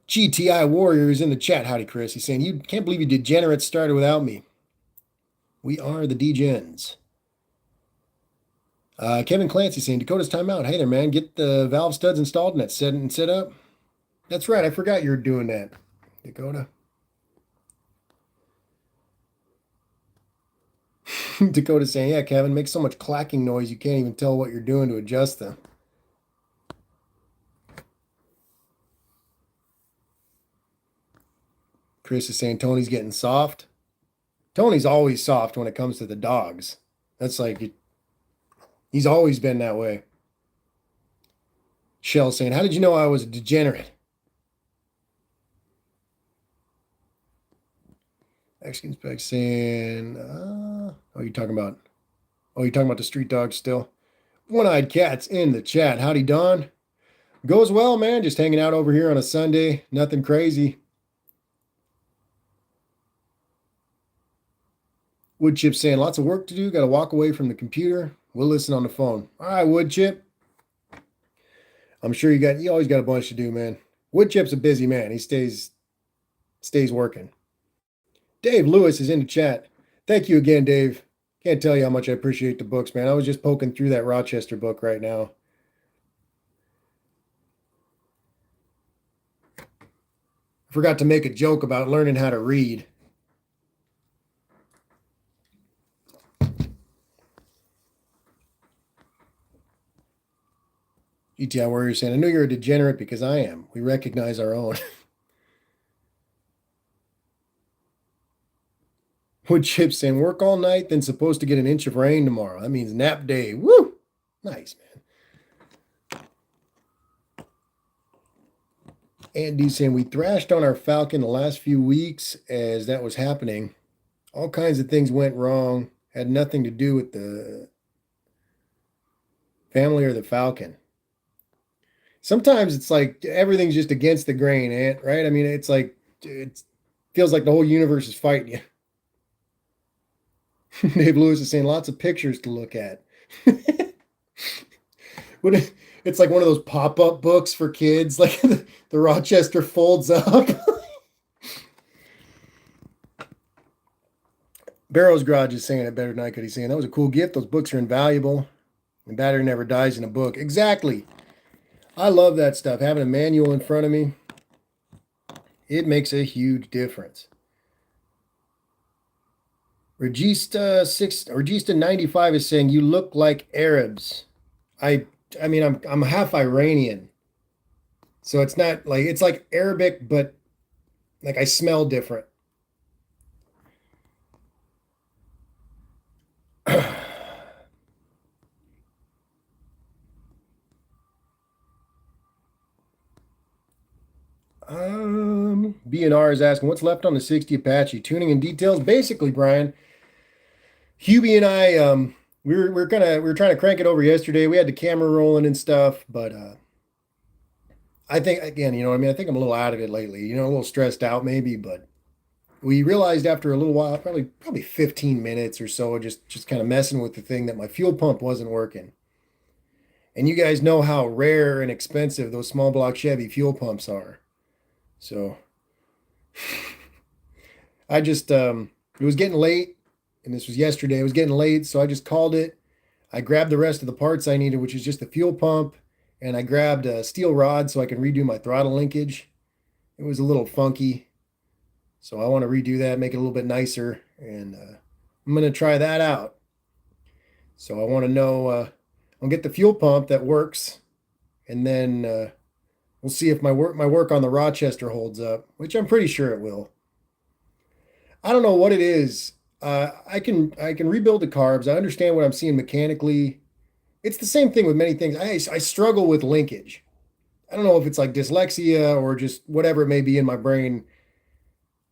GTI Warriors in the chat. Howdy, Chris. He's saying, you can't believe you degenerates started without me. We are the degens. Kevin Clancy saying, Dakota's timeout. Hey there, man. Get the valve studs installed and set up. That's right. I forgot you were doing that, Dakota. Dakota saying, yeah, Kevin, makes so much clacking noise you can't even tell what you're doing to adjust them. Chris is saying Tony's getting soft. Tony's always soft when it comes to the dogs. That's like, he's always been that way. Shell saying, how did you know I was a degenerate? Mexican Spec saying, you're talking about the street dogs still. One-eyed Cat's in the chat. Howdy, Don. Goes well, man. Just hanging out over here on a Sunday. Nothing crazy. Woodchip saying, lots of work to do. Got to walk away from the computer. We'll listen on the phone. All right, Woodchip. I'm sure you always got a bunch to do, man. Woodchip's a busy man. He stays working. Dave Lewis is in the chat. Thank you again, Dave. Can't tell you how much I appreciate the books, man. I was just poking through that Rochester book right now. I forgot to make a joke about learning how to read. GTI Warrior saying, I knew you're a degenerate because I am. We recognize our own. Woodchip saying, work all night, then supposed to get an inch of rain tomorrow. That means nap day. Woo! Nice, man. Andy's saying, we thrashed on our Falcon the last few weeks as that was happening. All kinds of things went wrong. Had nothing to do with the family or the Falcon. Sometimes it's like everything's just against the grain, Ant, right? I mean, it's like it feels like the whole universe is fighting you. Dave Lewis is saying lots of pictures to look at. It's like one of those pop-up books for kids, like the Rochester folds up. Barrow's Garage is saying it better than I could. He's saying that was a cool gift. Those books are invaluable. The battery never dies in a book. Exactly. I love that stuff. Having a manual in front of me, it makes a huge difference. Regista 95 is saying you look like Arabs. I mean I'm half Iranian. So it's not like it's like Arabic, but like I smell different. BNR is asking what's left on the 60 Apache. Tuning and details. Basically, Brian, Hubie and I, we were trying to crank it over yesterday. We had the camera rolling and stuff, but I think again, I think I'm a little out of it lately. A little stressed out maybe, but we realized after a little while, probably 15 minutes or so, just kind of messing with the thing that my fuel pump wasn't working. And you guys know how rare and expensive those small block Chevy fuel pumps are. So I just it was getting late. And this was yesterday. It was getting late, so I just called it. I grabbed the rest of the parts I needed, which is just the fuel pump, and I grabbed a steel rod so I can redo my throttle linkage. It was a little funky, so I want to redo that, make it a little bit nicer, and I'm going to try that out. So I want to know, I'll get the fuel pump that works, and then We'll see if my work on the Rochester holds up, which I'm pretty sure it will. I don't know what it is. I can rebuild the carbs. I understand what I'm seeing mechanically. It's the same thing with many things. I struggle with linkage. I don't know if it's like dyslexia or just whatever it may be in my brain.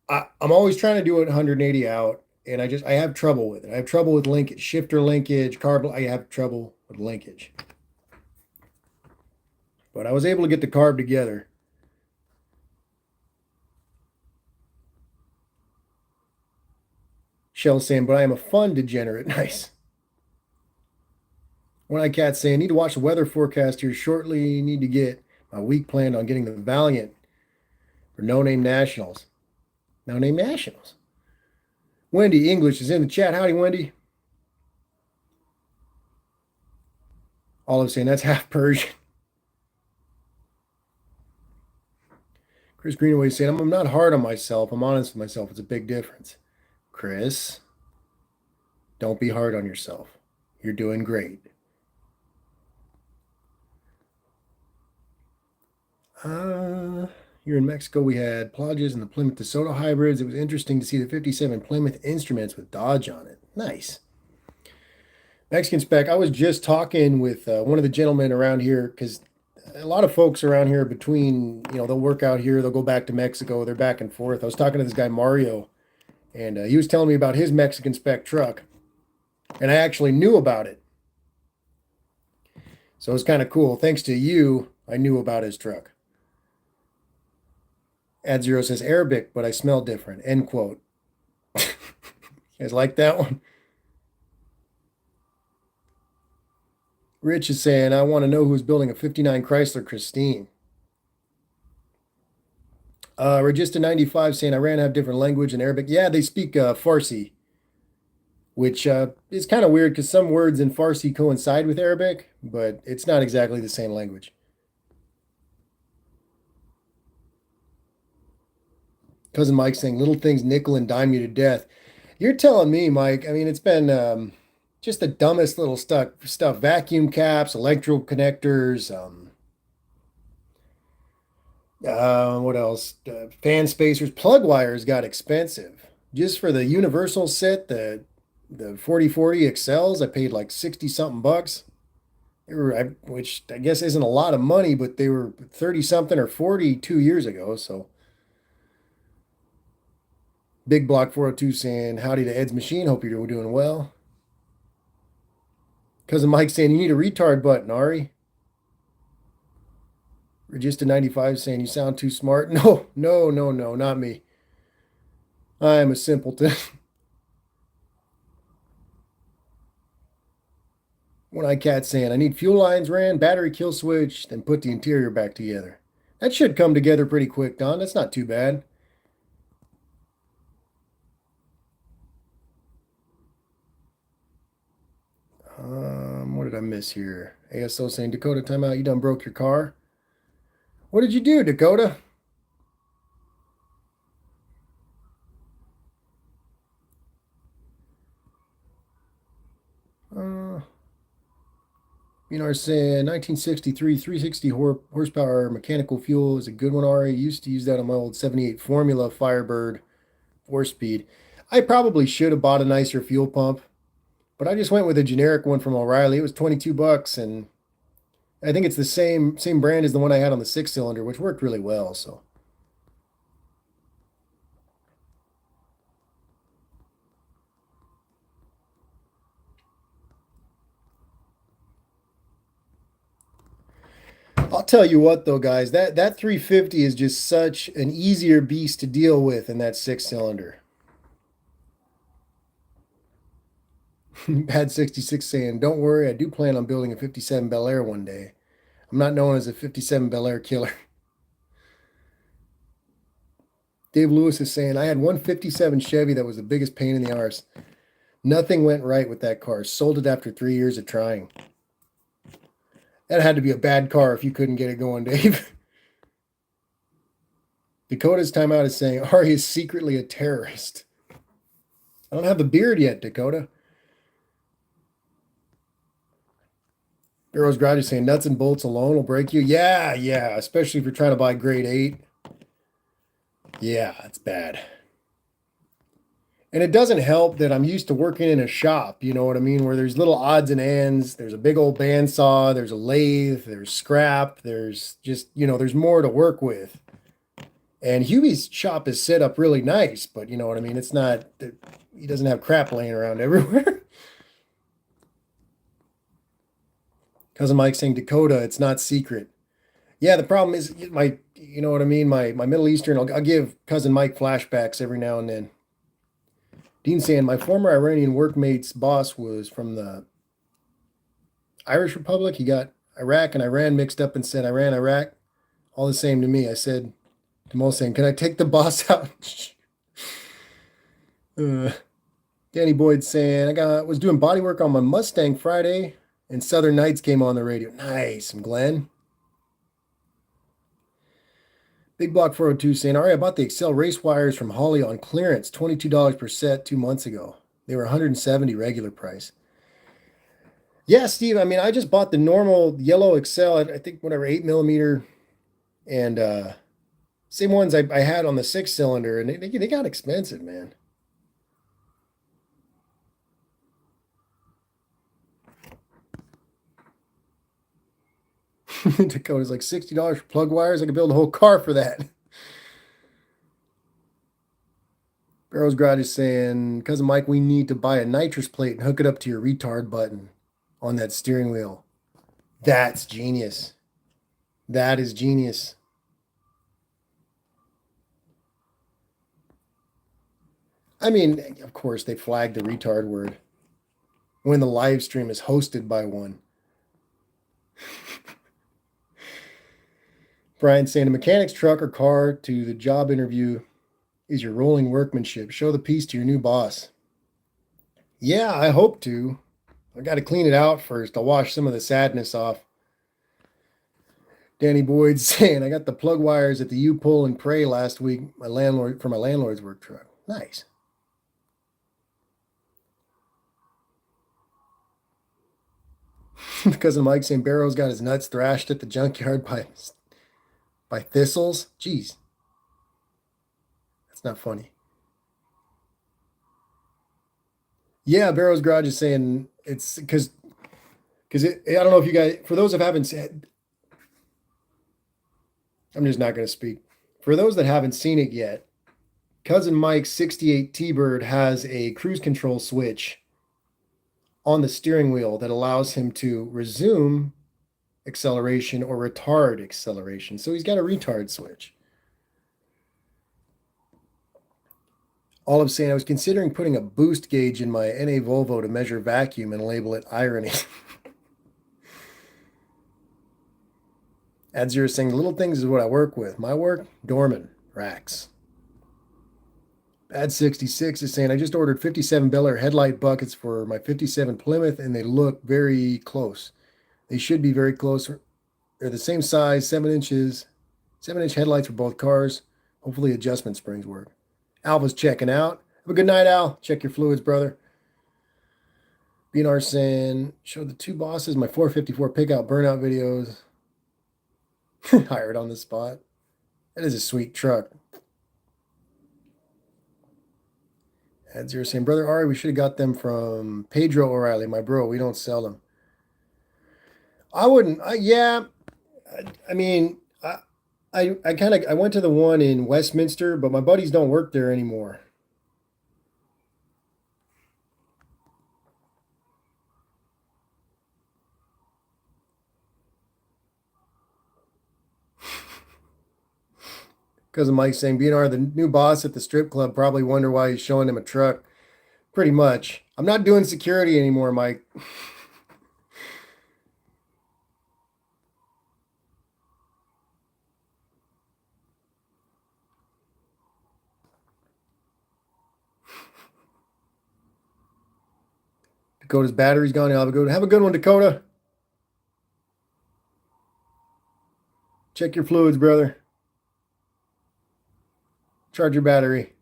I'm always trying to do it 180 out, and I have trouble with it. I have trouble with linkage, shifter linkage, carb. I have trouble with linkage, but I was able to get the carb together. Shell saying, but I am a fun degenerate. Nice. One Eye Cat saying, need to watch the weather forecast here shortly. Need to get my week planned on getting the Valiant for No Name Nationals. No Name Nationals. Wendy English is in the chat. Howdy, Wendy. Olive saying that's half Persian. Chris Greenaway saying, I'm not hard on myself. I'm honest with myself. It's a big difference. Chris, don't be hard on yourself. You're doing great. Here in Mexico, we had Plodges and the Plymouth DeSoto hybrids. It was interesting to see the 57 Plymouth Instruments with Dodge on it. Nice. Mexican spec. I was just talking with one of the gentlemen around here because a lot of folks around here between, they'll work out here, they'll go back to Mexico, they're back and forth. I was talking to this guy, Mario, and he was telling me about his Mexican spec truck, and I actually knew about it. So it was kind of cool. Thanks to you, I knew about his truck. Ad Zero says Arabic, but I smell different. End quote. You guys like that one? Rich is saying, I want to know who's building a 59 Chrysler Christine. Regista 95 saying, Iran have different language in Arabic. Yeah, they speak Farsi, which is kind of weird because some words in Farsi coincide with Arabic, but it's not exactly the same language. Cousin Mike saying, little things nickel and dime you to death. You're telling me, Mike. I mean, it's been just the dumbest little stuff. Vacuum caps, electrical connectors, what else? Fan spacers, plug wires got expensive. Just for the universal set, the 4040 Excels, I paid like 60 something bucks. Which I guess isn't a lot of money, but they were 30 something or 42 years ago. So Big Block 402 saying, howdy to Ed's Machine. Hope you're doing well. Cousin Mike saying, you need a retard button, Ari. Regista 95 saying, you sound too smart. No, not me. I am a simpleton. One Eye Cat saying, I need fuel lines ran, battery kill switch, then put the interior back together. That should come together pretty quick, Don. That's not too bad. What did I miss here? ASO saying, Dakota, timeout. You done broke your car? What did you do, Dakota? Saying 1963, 360 horsepower mechanical fuel is a good one, Ari. Used to use that on my old 78 Formula Firebird 4-speed. I probably should have bought a nicer fuel pump, but I just went with a generic one from O'Reilly. It was 22 bucks, and I think it's the same brand as the one I had on the 6-cylinder, which worked really well. So I'll tell you what, though, guys, that 350 is just such an easier beast to deal with than that 6-cylinder. Bad 66 saying, don't worry, I do plan on building a 57 Bel Air one day. I'm not known as a 57 Bel Air killer. Dave Lewis is saying, I had one 57 Chevy that was the biggest pain in the arse. Nothing went right with that car. Sold it after 3 years of trying. That had to be a bad car if you couldn't get it going, Dave. Dakota's timeout is saying, Ari is secretly a terrorist. I don't have the beard yet, Dakota. Barrow's Garage is saying nuts and bolts alone will break you. Yeah, yeah, especially if you're trying to buy grade 8. Yeah, it's bad. And it doesn't help that I'm used to working in a shop, you know what I mean, where there's little odds and ends. There's a big old bandsaw, there's a lathe, there's scrap, there's just, there's more to work with. And Hubie's shop is set up really nice, but you know what I mean? It's not, he doesn't have crap laying around everywhere. Cousin Mike saying Dakota, it's not secret. Yeah, the problem is you know what I mean? My Middle Eastern, I'll give Cousin Mike flashbacks every now and then. Dean saying, my former Iranian workmate's boss was from the Irish Republic. He got Iraq and Iran mixed up and said Iran, Iraq. All the same to me. I said to Mo saying, can I take the boss out? Danny Boyd saying, was doing body work on my Mustang Friday and Southern Nights came on the radio. Nice. I'm Glenn. Big Block 402 saying, Ari, I bought the Excel race wires from Holly on clearance, $22 per set 2 months ago. They were $170 regular price. Yeah, Steve, I mean, I just bought the normal yellow Excel, I think whatever, 8mm, and same ones I had on the 6-cylinder, and they got expensive, man. Dakota's like $60 for plug wires. I could build a whole car for that. Barrow's Garage is saying, Cousin Mike, we need to buy a nitrous plate and hook it up to your retard button on that steering wheel. That's genius. That is genius. I mean, of course, they flagged the retard word when the live stream is hosted by one. Brian saying, a mechanic's truck or car to the job interview is your rolling workmanship. Show the piece to your new boss. Yeah, I hope to. I got to clean it out first. I'll wash some of the sadness off. Danny Boyd saying, I got the plug wires at the U-Pull and Pray last week for my landlord's work truck. Nice. Cousin Mike saying, Barrow's got his nuts thrashed at the junkyard by thistles. Jeez. That's not funny. Yeah, Barrow's Garage is saying it's because I don't know if you guys, for those that haven't said, I'm just not going to speak. For those that haven't seen it yet, Cousin Mike's 68 T-Bird has a cruise control switch on the steering wheel that allows him to resume acceleration or retard acceleration. So he's got a retard switch. Olive saying, I was considering putting a boost gauge in my NA Volvo to measure vacuum and label it irony. Ad Zero saying, the little things is what I work with. My work, Dorman, racks. Bad 66 is saying, I just ordered 57 Bel Air headlight buckets for my 57 Plymouth, and they look very close. They should be very close. They're the same size, 7-inch headlights for both cars. Hopefully adjustment springs work. Alva's checking out. Have a good night, Al. Check your fluids, brother. BNR saying, show the two bosses my 454 pickout burnout videos. Hired on the spot. That is a sweet truck. Ad Zero saying, Brother Ari, we should have got them from Pedro O'Reilly, my bro. We don't sell them. I wouldn't. Yeah. I mean, I went to the one in Westminster, but my buddies don't work there anymore. Because of Mike saying, BNR, the new boss at the strip club, probably wonder why he's showing him a truck. Pretty much. I'm not doing security anymore, Mike. Dakota's battery's gone. Have a good one, Dakota. Check your fluids, brother. Charge your battery.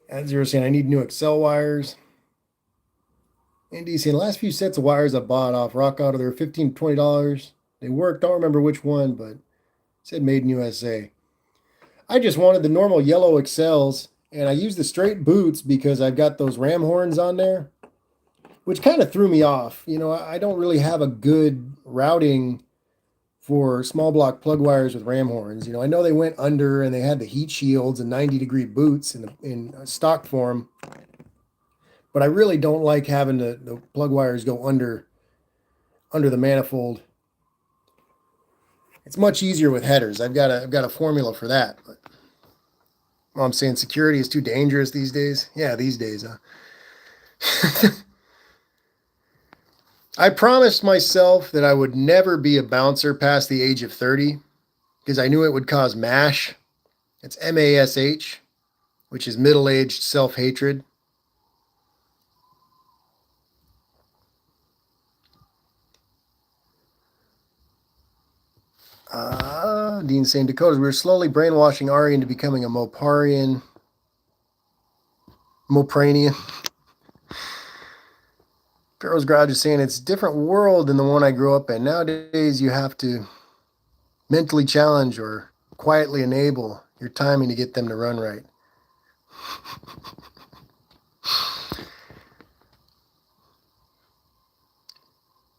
Ad Zero saying, I need new Excel wires. Andy saying, the last few sets of wires I bought off Rock Auto, they were $15 to $20. They worked. Don't remember which one, but it said made in USA. I just wanted the normal yellow Excels, and I used the straight boots because I've got those ram horns on there, which kind of threw me off. I don't really have a good routing for small block plug wires with ram horns. I know they went under and they had the heat shields and 90-degree boots in stock form, but I really don't like having the plug wires go under the manifold. It's much easier with headers. I've got a formula for that. But I'm saying security is too dangerous these days. Yeah, these days. I promised myself that I would never be a bouncer past the age of 30 because I knew it would cause MASH. It's MASH, which is middle-aged self-hatred. Dean saying, Dakotas, we were slowly brainwashing Ari into becoming a Mopranian. Pharaoh's Garage is saying, it's a different world than the one I grew up in. Nowadays, you have to mentally challenge or quietly enable your timing to get them to run right.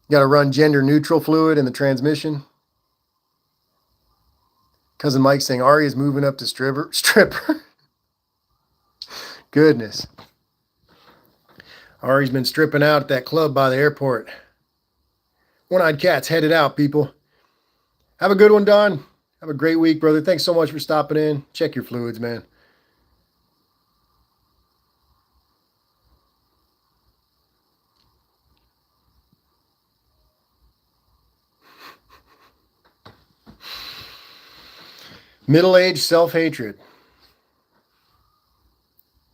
You got to run gender neutral fluid in the transmission. Cousin Mike saying Ari is moving up to stripper. Goodness. Ari's been stripping out at that club by the airport. One-Eyed Cat's headed out, people. Have a good one, Don. Have a great week, brother. Thanks so much for stopping in. Check your fluids, man. Middle-aged self-hatred.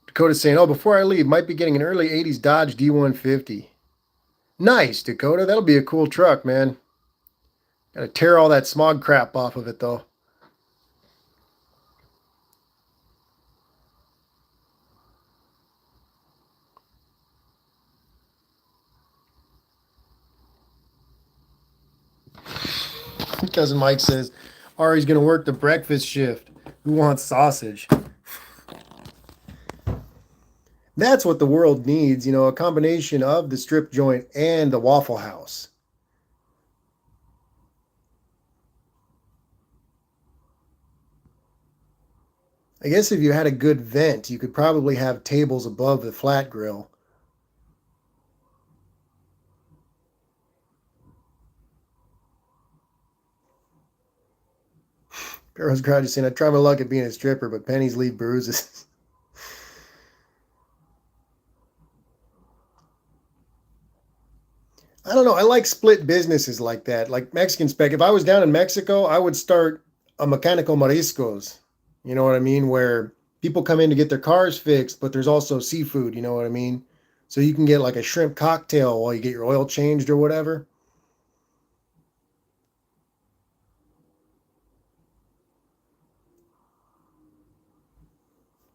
Dakota's saying, before I leave, might be getting an early 80s Dodge D150. Nice, Dakota. That'll be a cool truck, man. Got to tear all that smog crap off of it, though. Cousin Mike says, Ari's going to work the breakfast shift. Who wants sausage? That's what the world needs, a combination of the strip joint and the Waffle House. I guess if you had a good vent, you could probably have tables above the flat grill. Pharaoh's Garage is saying, I try my luck at being a stripper, but pennies leave bruises. I don't know. I like split businesses like that, like Mexican spec. If I was down in Mexico, I would start a mecánico mariscos. You know what I mean? Where people come in to get their cars fixed, but there's also seafood. You know what I mean? So you can get like a shrimp cocktail while you get your oil changed or whatever.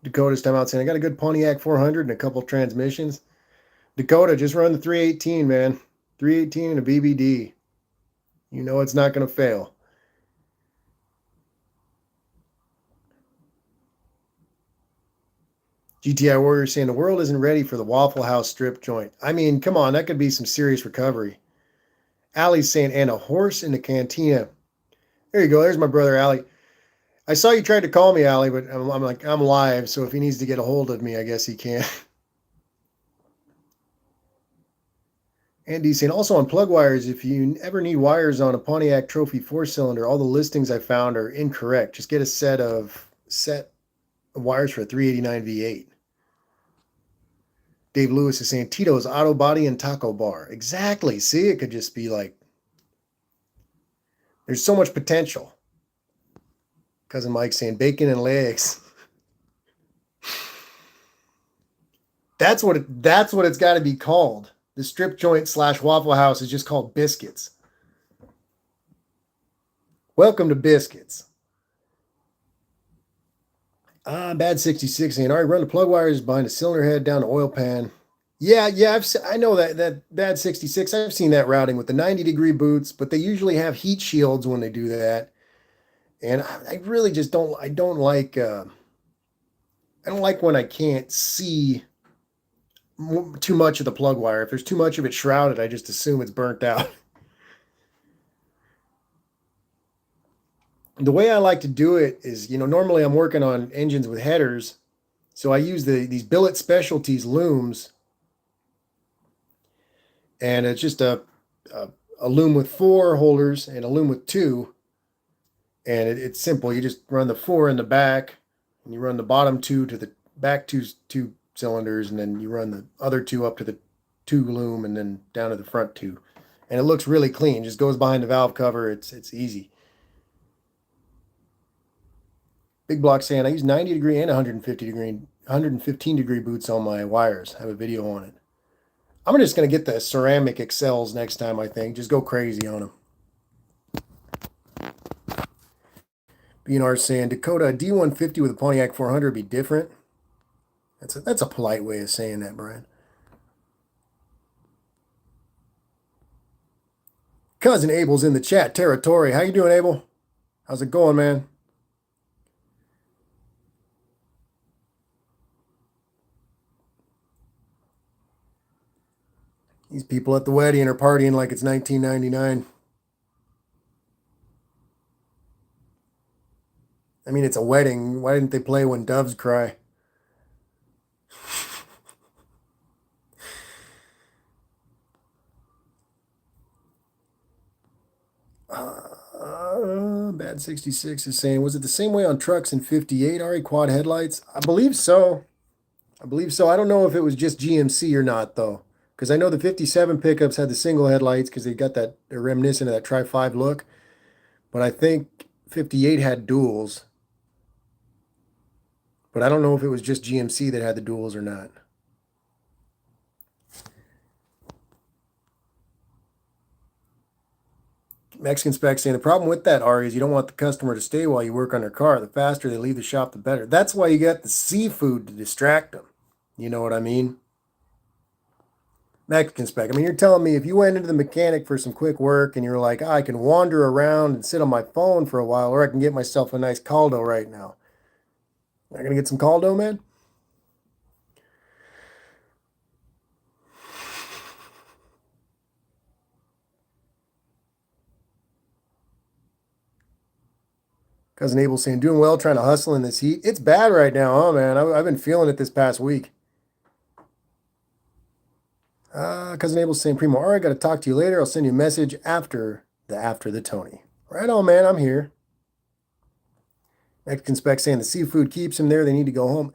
Dakota's time out saying, I got a good Pontiac 400 and a couple transmissions. Dakota, just run the 318, man. 318 and a BBD. You know it's not going to fail. GTI Warrior saying the world isn't ready for the Waffle House strip joint. I mean, come on, that could be some serious recovery. Allie's saying, and a horse in the cantina. There you go. There's my brother, Allie. I saw you tried to call me, Allie, but I'm live, so if he needs to get a hold of me, I guess he can. Andy's saying, also on plug wires, if you ever need wires on a Pontiac Trophy 4-cylinder, all the listings I found are incorrect. Just get a set of wires for a 389 V8. Dave Lewis is saying, Tito's Auto Body and Taco Bar. Exactly. See, it could just be like, there's so much potential. Cousin Mike saying, bacon and legs. That's what it's got to be called. The strip joint / Waffle House is just called Biscuits. Welcome to Biscuits. Bad 66 saying, all right, run the plug wires behind a cylinder head down the oil pan. Yeah. I know that bad 66. I've seen that routing with the 90-degree boots, but they usually have heat shields when they do that. And I really just don't. I don't like. I don't like when I can't see too much of the plug wire. If there's too much of it shrouded, I just assume it's burnt out. The way I like to do it is, normally I'm working on engines with headers, so I use these Billet Specialties looms, and it's just a, a loom with four holders and a loom with two, and it's simple. You just run the four in the back, and you run the bottom two to the back two cylinders, and then you run the other two up to the two loom, and then down to the front two, and it looks really clean. Just goes behind the valve cover. It's easy. Big Block saying I use 90-degree and 115-degree boots on my wires. I have a video on it. I'm just going to get the ceramic Excels next time, I think. Just go crazy on them. BNR saying Dakota D150 with a Pontiac 400 would be different. That's a polite way of saying that, Brian. Cousin Abel's in the chat territory. How you doing, Abel? How's it going, man? These people at the wedding are partying like it's 1999. I mean, it's a wedding. Why didn't they play When Doves Cry? Bad 66 is saying, was it the same way on trucks in 58, Ari, quad headlights? I believe so. I believe so. I don't know if it was just GMC or not, though. Because I know the 57 pickups had the single headlights because they got that, they're reminiscent of that Tri-5 look. But I think 58 had duals. But I don't know if it was just GMC that had the duals or not. Mexican Spec saying the problem with that, Ari, is you don't want the customer to stay while you work on their car. The faster they leave the shop, the better. That's why you got the seafood to distract them. You know what I mean? Mexican Spec. I mean, you're telling me if you went into the mechanic for some quick work and you're like, I can wander around and sit on my phone for a while, or I can get myself a nice caldo right now. Not gonna get some caldo, man? Cousin Abel saying, doing well, trying to hustle in this heat. It's bad right now, huh, man? I've been feeling it this past week. Cousin Abel's saying, Primo, all right, got to talk to you later. I'll send you a message after the Tony. Right on, man. I'm here. Mexican Spec saying the seafood keeps him there. They need to go home.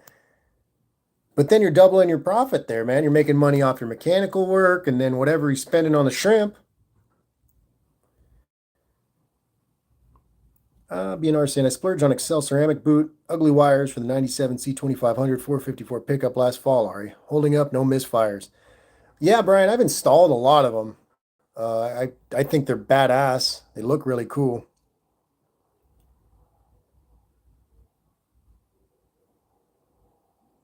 But then you're doubling your profit there, man. You're making money off your mechanical work and then whatever he's spending on the shrimp. BNR saying, I splurged on Excel ceramic boot, ugly wires for the 97 C2500 454 pickup last fall, Ari. Holding up, no misfires. Yeah, Brian, I've installed a lot of them. I think they're badass. They look really cool.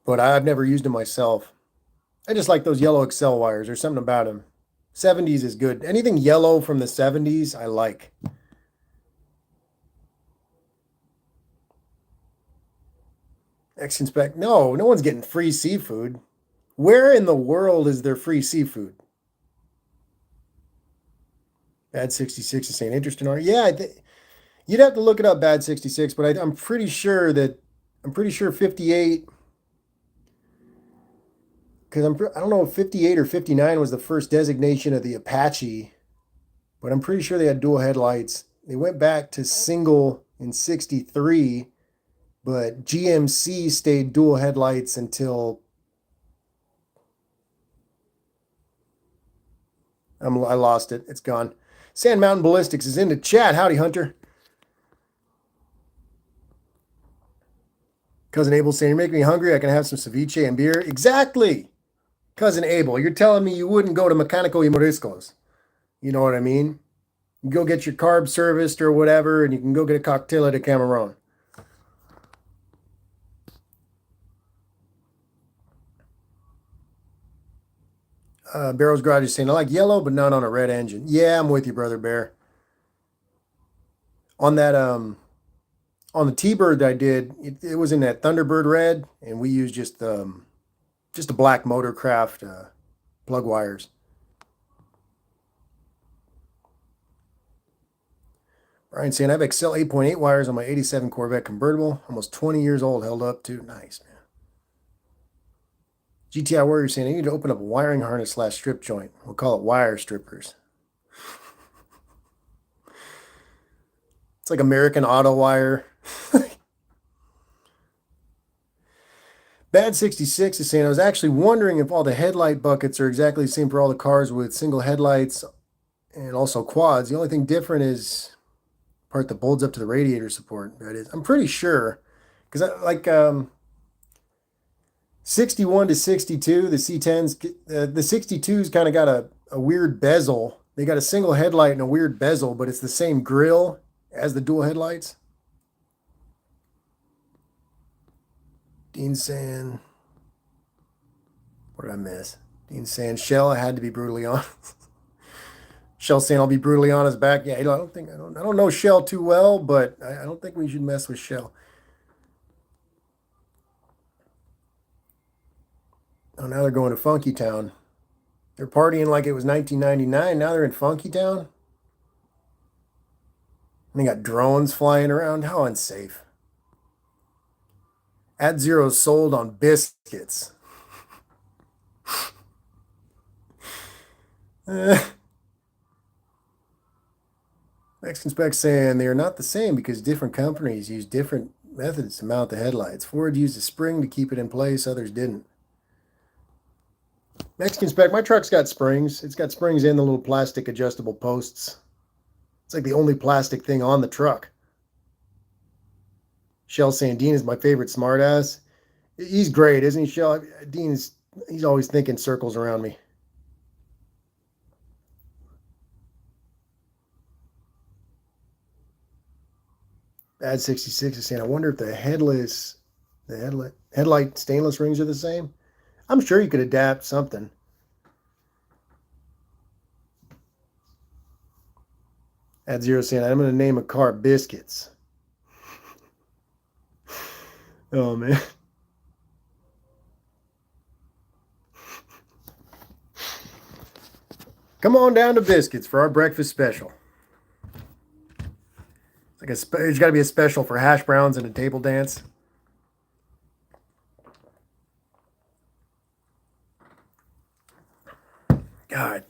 But I've never used them myself. I just like those yellow Excel wires. There's something about them. 70s is good. Anything yellow from the 70s, I like. X-Inspect. No one's getting free seafood. Where in the world is there free seafood? Bad 66 is saying interesting art. Yeah, you'd have to look it up, Bad 66, but I'm pretty sure 58, because I don't know if 58 or 59 was the first designation of the Apache, but I'm pretty sure they had dual headlights. They went back to single in 63, but GMC stayed dual headlights until I lost it. It's gone. Sand Mountain Ballistics is in the chat. Howdy, Hunter. Cousin Abel saying, you're making me hungry. I can have some ceviche and beer. Exactly. Cousin Abel, you're telling me you wouldn't go to Mecánico y Moriscos. You know what I mean? You go get your carb serviced or whatever, and you can go get a cocktail de Cameron. Barrow's Garage is saying, I like yellow, but not on a red engine. Yeah, I'm with you, Brother Bear. On that, on the T-Bird that I did, it was in that Thunderbird red, and we used just a black Motorcraft plug wires. Brian saying, I have Excel 8.8 wires on my 87 Corvette convertible, almost 20 years old, held up too. Nice, man. GTI Warrior saying, I need to open up a wiring harness / strip joint. We'll call it wire strippers. It's like American Auto Wire. Bad 66 is saying, I was actually wondering if all the headlight buckets are exactly the same for all the cars with single headlights and also quads. The only thing different is part that bolts up to the radiator support. That is, I'm pretty sure, because like 61 to 62, the C10s, the 62s kind of got a weird bezel. They got a single headlight and a weird bezel, but it's the same grill as the dual headlights. Dean saying, what did I miss? Dean saying, Shell, I had to be brutally honest. Shell saying, I'll be brutally honest back. Yeah, I don't know Shell too well, but I don't think we should mess with Shell. Oh, now they're going to Funky Town. They're partying like it was 1999. Now they're in Funky Town. And they got drones flying around. How unsafe. At Zero sold on biscuits. Mexican Spec saying they are not the same because different companies use different methods to mount the headlights. Ford used a spring to keep it in place, others didn't. Mexican Spec, my truck's got springs. It's got springs and the little plastic adjustable posts. It's like the only plastic thing on the truck. Shell saying Dean is my favorite smartass. He's great, isn't he, Shell? He's always thinking circles around me. Bad 66 is saying, I wonder if the headlight stainless rings are the same. I'm sure you could adapt something. At Zero saying, I'm going to name a car Biscuits. Oh, man. Come on down to Biscuits for our breakfast special. There's got to be a special for hash browns and a table dance. God,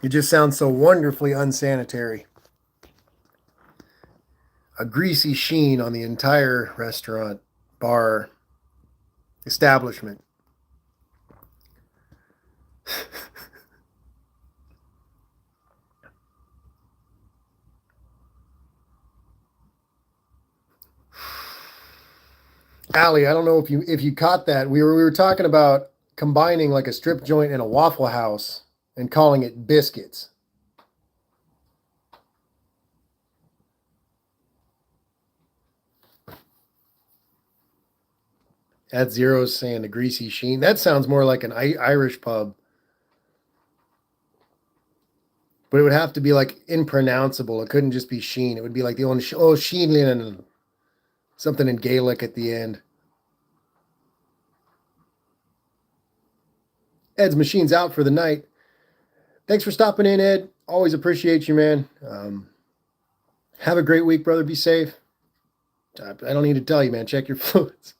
it just sounds so wonderfully unsanitary. A greasy sheen on the entire restaurant, bar, establishment. Allie, I don't know if you caught that. We were talking about combining like a strip joint and a Waffle House and calling it Biscuits. At Zero's saying the greasy sheen. That sounds more like an Irish pub. But it would have to be like impronounceable. It couldn't just be sheen. It would be like the old sheen, something in Gaelic at the end. Ed's machine's out for the night. Thanks for stopping in, Ed. Always appreciate you, man. Have a great week, brother. Be safe. I don't need to tell you, man. Check your fluids.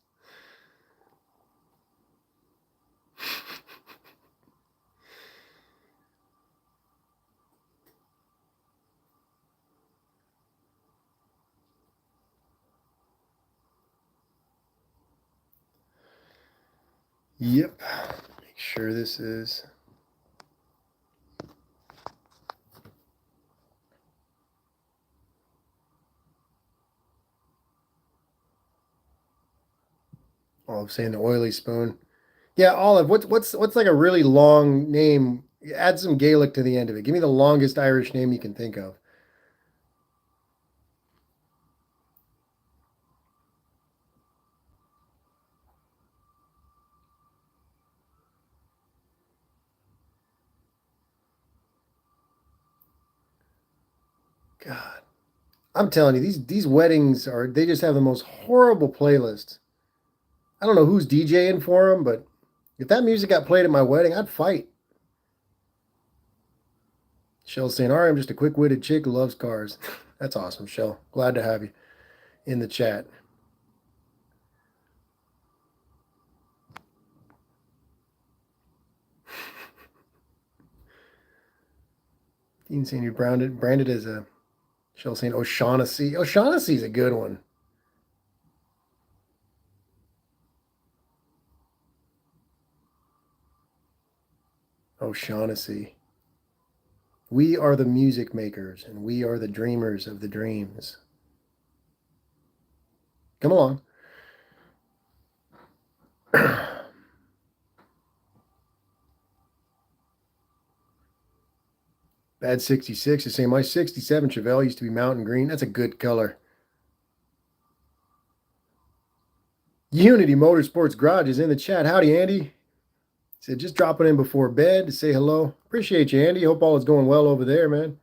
Yep. Make sure this is. Oh, I'm saying the oily spoon. Yeah, Olive. What's like a really long name? Add some Gaelic to the end of it. Give me the longest Irish name you can think of. God, I'm telling you, these weddings they just have the most horrible playlists. I don't know who's DJing for them, but if that music got played at my wedding, I'd fight. Shell's saying, all right, I'm just a quick-witted chick who loves cars. That's awesome, Shell. Glad to have you in the chat. Dean saying you're branded as a Shell saying O'Shaughnessy. O'Shaughnessy's a good one. O'Shaughnessy. We are the music makers, and we are the dreamers of the dreams. Come along. Bad 66 is saying my 67 Chevelle used to be mountain green. That's a good color. Unity Motorsports Garage is in the chat. Howdy, Andy. Said just dropping in before bed to say hello. Appreciate you, Andy. Hope all is going well over there, man.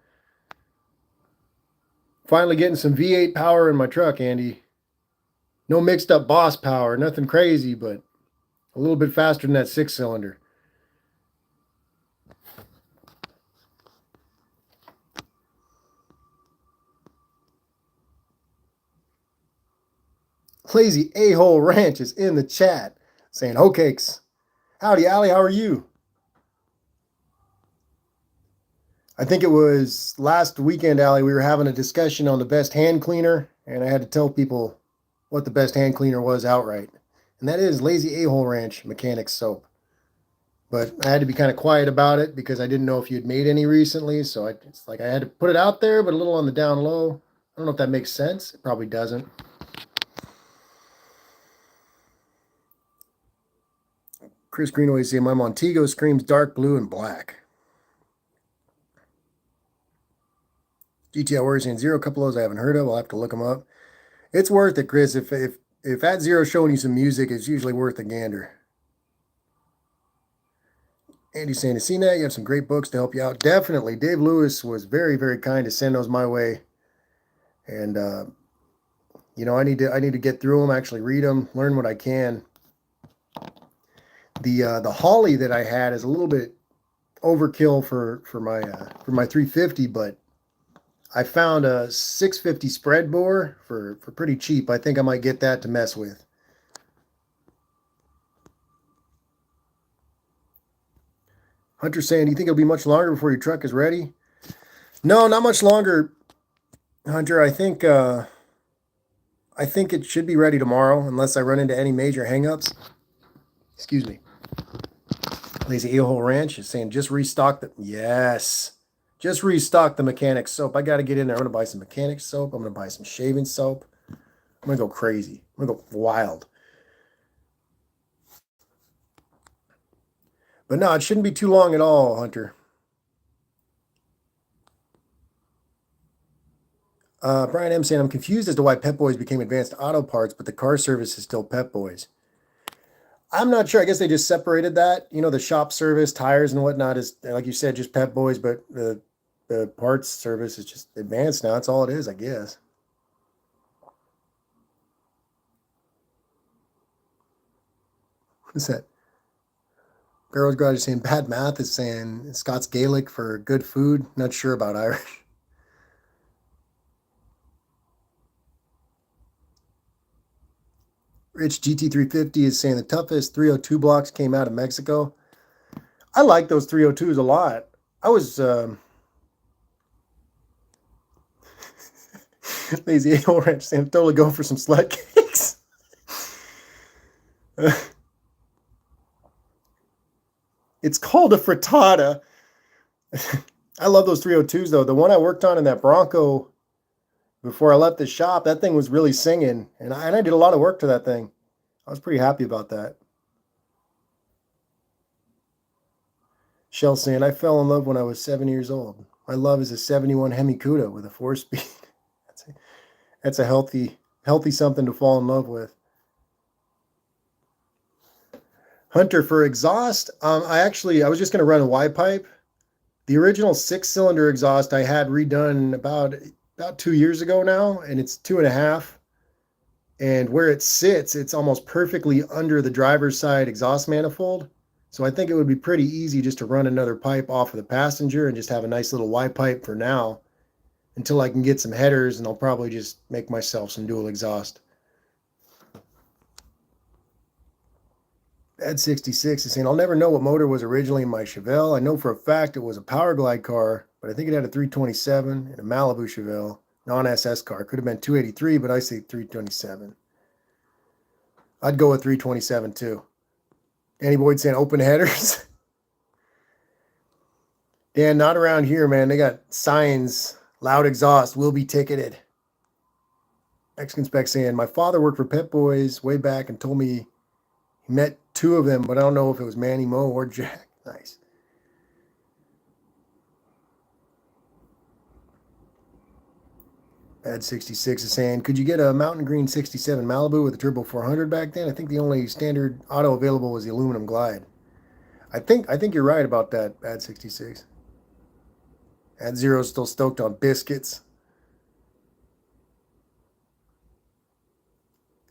Finally getting some V8 power in my truck, Andy. No mixed up boss power, nothing crazy, but a little bit faster than that 6-cylinder. Lazy A-Hole Ranch is in the chat saying, "Ho cakes." Howdy, Allie. How are you? I think it was last weekend, Allie, we were having a discussion on the best hand cleaner, and I had to tell people what the best hand cleaner was outright. And that is Lazy A-Hole Ranch Mechanics Soap. But I had to be kind of quiet about it because I didn't know if you'd made any recently. So it's like I had to put it out there, but a little on the down low. I don't know if that makes sense. It probably doesn't. Chris Greenaway saying my Montego screams dark blue and black. GTL Warrior saying zero, couple of those I haven't heard of. I'll have to look them up. It's worth it, Chris. If at Zero's showing you some music, it's usually worth a gander. Andy saying, to see that, you have some great books to help you out. Definitely. Dave Lewis was very, very kind to send those my way. And, I need to get through them, actually read them, learn what I can. The Holly that I had is a little bit overkill for my 350, but I found a 650 spread bore for pretty cheap. I think I might get that to mess with. Hunter saying, do you think it'll be much longer before your truck is ready? No, not much longer, Hunter. I think it should be ready tomorrow, unless I run into any major hangups. Excuse me. Lazy A-Hole Ranch is saying, just restock the... Yes. Just restock the mechanic soap. I got to get in there. I'm going to buy some mechanic soap. I'm going to buy some shaving soap. I'm going to go crazy. I'm going to go wild. But no, it shouldn't be too long at all, Hunter. Brian M. saying, I'm confused as to why Pep Boys became Advanced Auto Parts, but the car service is still Pep Boys. I'm not sure. I guess they just separated that. The shop service, tires and whatnot is, like you said, just Pep Boys, but the parts service is just Advanced now. That's all it is, I guess. What's that? Girls Garage is saying bad math is saying Scots Gaelic for good food. Not sure about Irish. Rich GT350 is saying the toughest 302 blocks came out of Mexico. I like those 302s a lot. I was Lazy A-Hole Ranch saying totally go for some sled cakes. It's called a frittata. I love those 302s though. The one I worked on in that Bronco before I left the shop, that thing was really singing, and I did a lot of work to that thing. I was pretty happy about that. Shell saying, I fell in love when I was 7 years old. My love is a 71 Hemi Cuda with a 4-speed. That's a healthy something to fall in love with. Hunter, for exhaust, I was just going to run a Y pipe. The original 6-cylinder exhaust I had redone about about 2 years ago now, and it's 2.5. And where it sits, it's almost perfectly under the driver's side exhaust manifold. So I think it would be pretty easy just to run another pipe off of the passenger and just have a nice little Y pipe for now until I can get some headers, and I'll probably just make myself some dual exhaust. Ed 66 is saying, I'll never know what motor was originally in my Chevelle. I know for a fact it was a Power Glide car, but I think it had a 327 and a Malibu Chevelle, non-SS car. Could have been 283, but I say 327. I'd go with 327 too. Danny Boyd saying open headers. Dan, not around here, man. They got signs, loud exhaust, will be ticketed. Mexican Spec saying, my father worked for Pet Boys way back and told me he met two of them, but I don't know if it was Manny Moe or Jack. Nice. Bad 66 is saying, could you get a Mountain Green 67 Malibu with a Turbo 400 back then? I think the only standard auto available was the aluminum Glide. I think you're right about that, Bad 66. Ad Zero's still stoked on biscuits.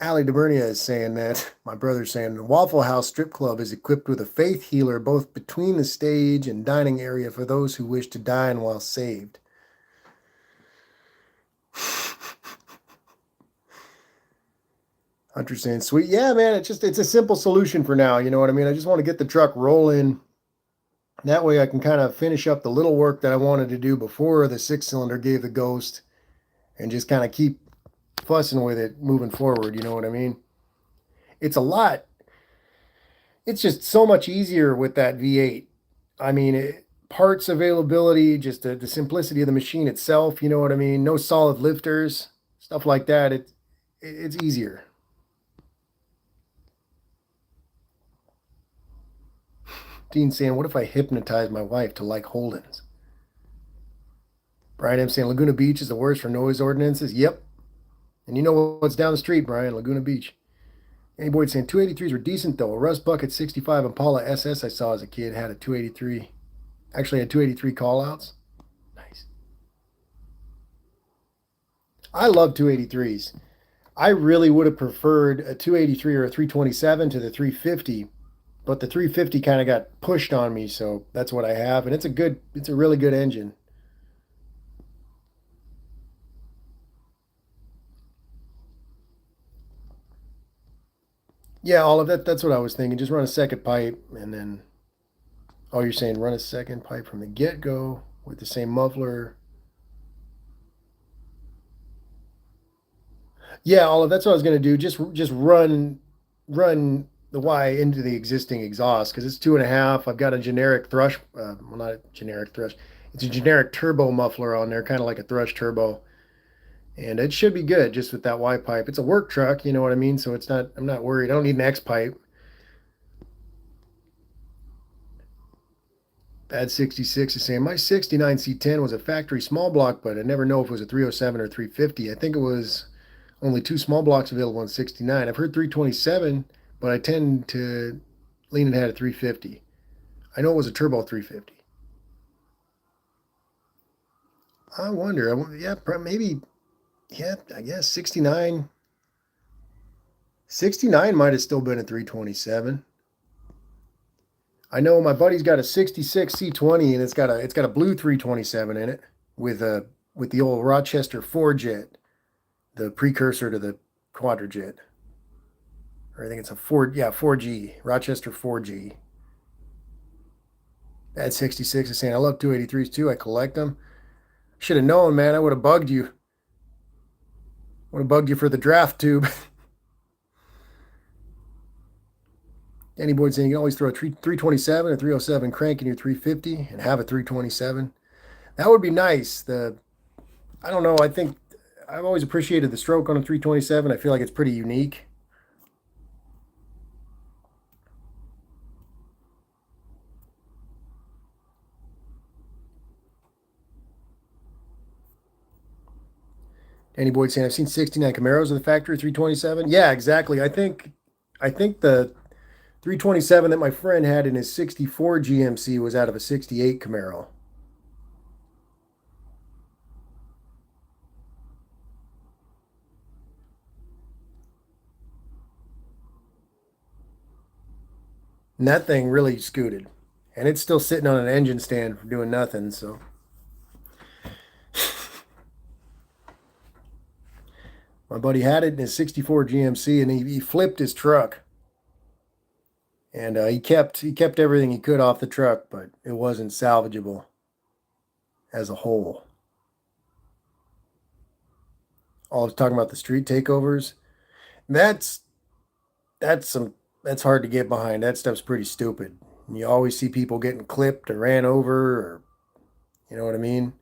Ali DeBernia is saying that, my brother's saying, the Waffle House Strip Club is equipped with a faith healer both between the stage and dining area for those who wish to dine while saved. Hunter saying, sweet. Yeah, man, it's a simple solution for now. You know what I mean? I just want to get the truck rolling. That way I can kind of finish up the little work that I wanted to do before the 6-cylinder gave the ghost and just kind of keep fussing with it moving forward. You know what I mean? It's a lot. It's just so much easier with that V8. I mean, parts availability, just the simplicity of the machine itself. You know what I mean? No solid lifters, stuff like that. It's easier. Dean saying, what if I hypnotize my wife to like Holdens? Brian M saying, Laguna Beach is the worst for noise ordinances. Yep. And you know what's down the street, Brian? Laguna Beach. Andy Boyd saying 283s were decent though. A Rust Bucket 65 Impala SS I saw as a kid had a 283. Actually had 283 callouts. Nice. I love 283s. I really would have preferred a 283 or a 327 to the 350, but the 350 kind of got pushed on me, so that's what I have, and it's a really good engine. Yeah, all of that. That's what I was thinking. Just run a second pipe, and then, oh, you're saying run a second pipe from the get-go with the same muffler. Yeah, all of that's what I was gonna do. Just run the Y into the existing exhaust because it's 2.5. I've got a generic thrush. Well, not a generic thrush. It's a generic turbo muffler on there, kind of like a thrush turbo, and it should be good just with that Y pipe. It's a work truck, you know what I mean? So it's not. I'm not worried. I don't need an X pipe. Bad 66 is saying my 69 C10 was a factory small block, but I never know if it was a 307 or 350. I think it was only two small blocks available in 69. I've heard 327, but I tend to lean ahead at 350. I know it was a turbo 350. I wonder. Yeah, maybe. Yeah, I guess 69. 69 might have still been a 327. I know my buddy's got a 66 C20 and it's got a blue 327 in it with the old Rochester 4-jet, the precursor to the Quadrajet. Or I think it's a 4G, Rochester 4G. Bad 66 is saying, I love 283s too. I collect them. Should have known, man. I would have bugged you. Would have bugged you for the draft tube. Danny Boyd saying you can always throw a 327 or 307 crank in your 350 and have a 327. That would be nice. I don't know. I think I've always appreciated the stroke on a 327. I feel like it's pretty unique. Danny Boyd saying I've seen 69 Camaros in the factory 327. Yeah, exactly. I think the 327 that my friend had in his 64 GMC was out of a 68 Camaro. And that thing really scooted. And it's still sitting on an engine stand for doing nothing. So my buddy had it in his 64 GMC and he flipped his truck. And he kept everything he could off the truck, but it wasn't salvageable as a whole. All I was talking about the street takeovers. That's that's some that's hard to get behind. That stuff's pretty stupid. You always see people getting clipped or ran over, or you know what I mean?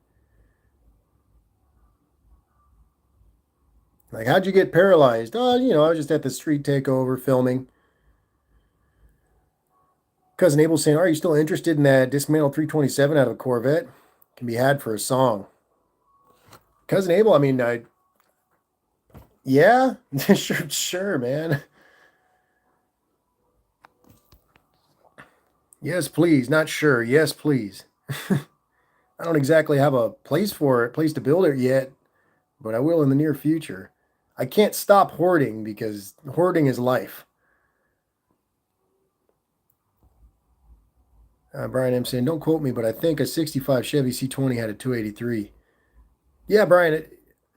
Like, how'd you get paralyzed? Oh, I was just at the street takeover filming. Cousin Abel saying, "Are you still interested in that dismantled 327 out of a Corvette? Can be had for a song." Cousin Abel, I mean, yeah, sure, sure, man. Yes, please. Not sure. Yes, please. I don't exactly have a place for it, place to build it yet, but I will in the near future. I can't stop hoarding because hoarding is life. Brian M saying, "Don't quote me, but I think a 65 Chevy C20 had a 283." Yeah, Brian,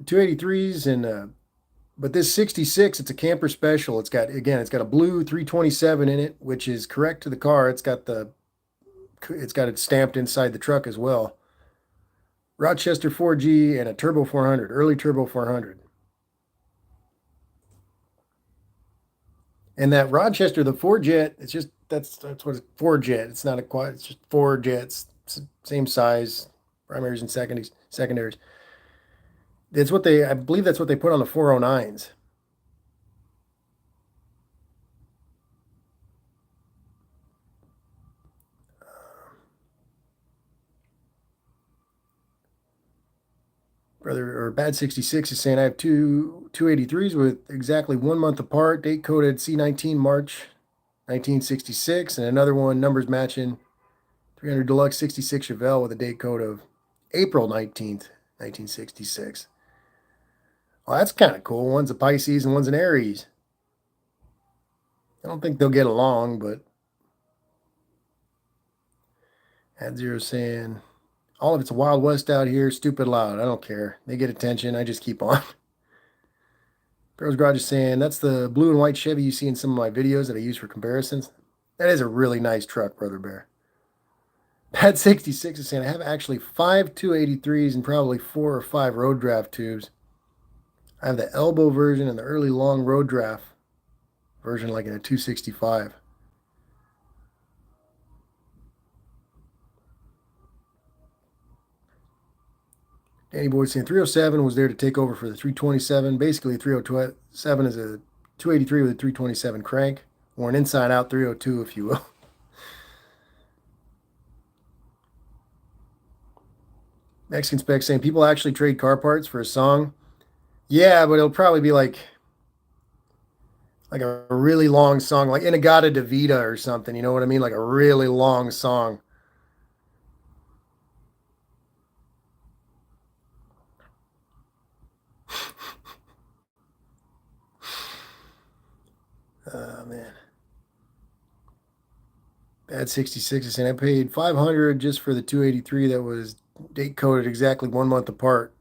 283s but this 66, it's a camper special. It's got a blue 327 in it, which is correct to the car. It's got it stamped inside the truck as well. Rochester 4G and a turbo 400, early turbo 400. And that Rochester, the four jet, it's just that's what it's four jet. It's not a quad. It's just four jets, same size, primaries and secondaries. I believe that's what they put on the 409s. Brother or Bad 66 is saying I have two 283s with exactly 1 month apart, date coded C19 March 1966, and another one numbers matching 300 Deluxe 66 Chevelle with a date code of April 19th, 1966. Well, that's kind of cool. One's a Pisces and one's an Aries. I don't think they'll get along, but at zero saying all of it's a Wild West out here, stupid loud. I don't care. They get attention. I just keep on. Girls Garage is saying that's the blue and white Chevy you see in some of my videos that I use for comparisons. That is a really nice truck, Brother Bear. Pat 66 is saying I have actually five 283s and probably 4 or 5 road draft tubes. I have the elbow version and the early long road draft version, like in a 265. Danny Boyd saying 307 was there to take over for the 327. Basically, 307 is a 283 with a 327 crank, or an inside out 302, if you will. Mexican Spec saying people actually trade car parts for a song. Yeah, but it'll probably be like a really long song, like Inagata de Vida or something. You know what I mean? Like a really long song. Oh man. Bad 66 is saying I paid 500 just for the 283 that was date coded exactly 1 month apart.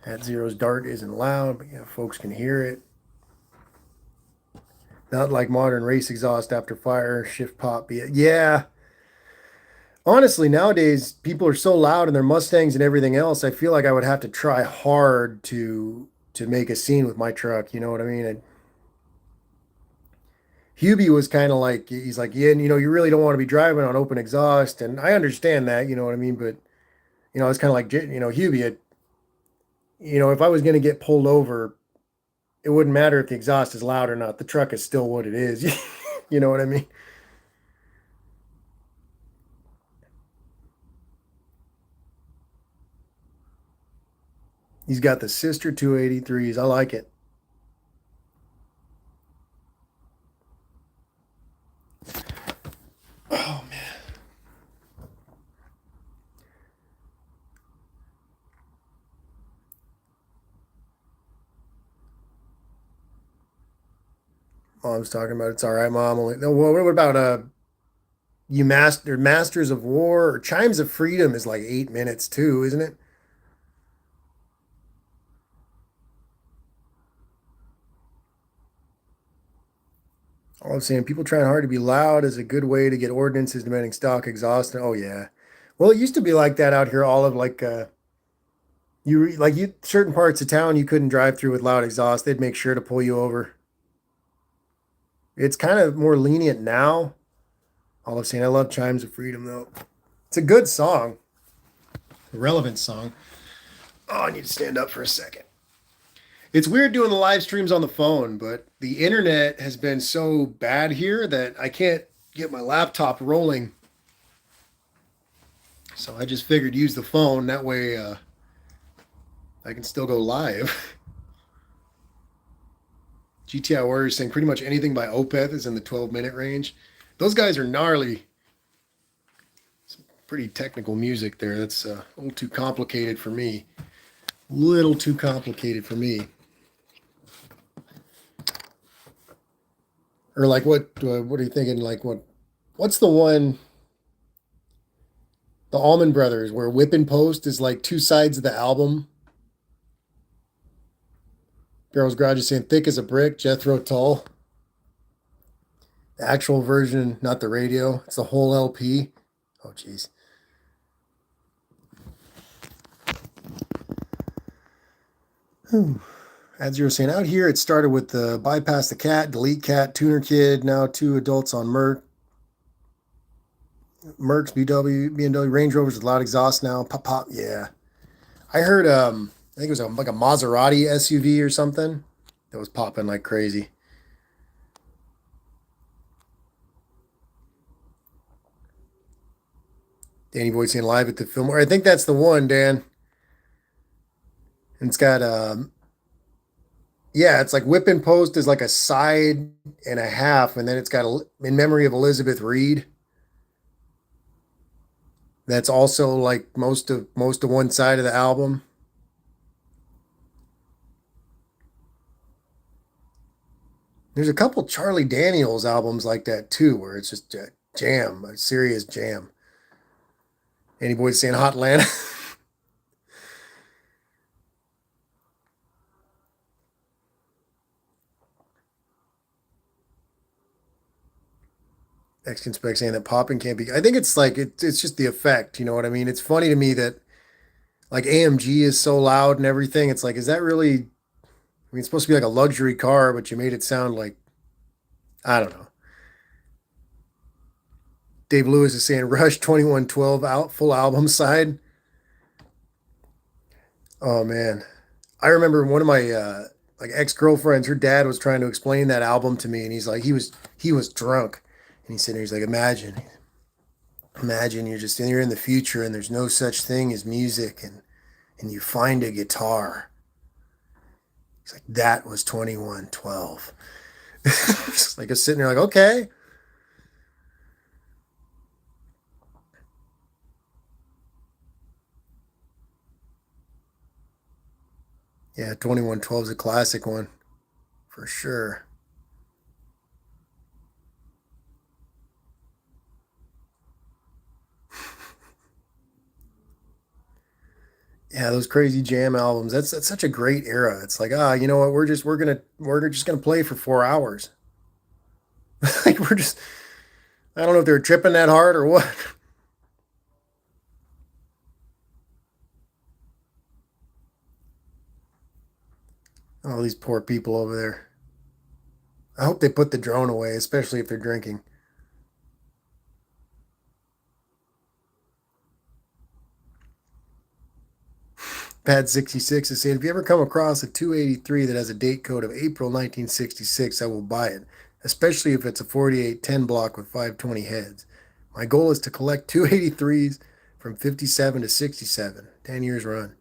At Zero's dart isn't loud, but yeah, folks can hear it. Not like modern race exhaust after fire, shift pop. Yeah. Honestly, nowadays people are so loud in their Mustangs and everything else. I feel like I would have to try hard to make a scene with my truck. You know what I mean? And Hubie was kind of like, he's like, yeah, you really don't want to be driving on open exhaust, and I understand that. You know what I mean? But it's kind of like, Hubie, if I was going to get pulled over, it wouldn't matter if the exhaust is loud or not. The truck is still what it is. You know what I mean? He's got the sister 283s. I like it. Oh man. Mom's talking about it's all right, Mom. Only, no, what about you Masters of War or Chimes of Freedom is like 8 minutes too, isn't it? All I'm saying, people trying hard to be loud is a good way to get ordinances demanding stock exhaust. Oh yeah. Well, it used to be like that out here. All of like you certain parts of town you couldn't drive through with loud exhaust. They'd make sure to pull you over. It's kind of more lenient now. All I'm saying, I love Chimes of Freedom though. It's a good song, a relevant song. Oh, I need to stand up for a second. It's weird doing the live streams on the phone, but the internet has been so bad here that I can't get my laptop rolling. So I just figured use the phone. That way I can still go live. GTI Warriors saying pretty much anything by Opeth is in the 12-minute range. Those guys are gnarly. Some pretty technical music there. That's a little too complicated for me. Little too complicated for me. Or like what are you thinking? Like what's the one? The Allman Brothers, where Whip and Post is like two sides of the album. Barrel's Garage is saying thick as a brick, Jethro Tull. The actual version, not the radio. It's the whole LP. Oh, jeez. Ad Zero saying out here it started with the bypass the cat, delete cat, tuner kid, now two adults on Mercs, BMW, Range Rovers with loud exhaust now. Pop pop, yeah. I heard I think it was like a Maserati SUV or something that was popping like crazy. Danny Boyd saying live at the Fillmore. I think that's the one, Dan. And it's got yeah, it's like Whip and Post is like a side and a half, and then it's got in memory of Elizabeth Reed. That's also like most of one side of the album. There's a couple Charlie Daniels albums like that too, where it's just a jam, a serious jam. Any boys saying Hot Atlanta? Mexican Spec saying that popping can't be. I think it's like it's just the effect. You know what I mean? It's funny to me that like AMG is so loud and everything. It's like, is that really? I mean, it's supposed to be like a luxury car, but you made it sound like I don't know. Dave Lewis is saying Rush 2112 out full album side. Oh man, I remember one of my like ex girlfriends. Her dad was trying to explain that album to me, and he's like, he was drunk, and he's sitting there. He's like, imagine you're in the future, and there's no such thing as music, and you find a guitar. He's like, that was 2112. Just like I was sitting there, like, okay. Yeah, 2112 is a classic one for sure. Yeah, those crazy jam albums. That's such a great era. It's like, you know what? We're just gonna play for 4 hours. Like we're just I don't know if they're tripping that hard or what. All these poor people over there. I hope they put the drone away, especially if they're drinking. Pad 66 is saying, if you ever come across a 283 that has a date code of April 1966, I will buy it, especially if it's a 4810 block with 520 heads. My goal is to collect 283s from 57 to 67, 10 years run.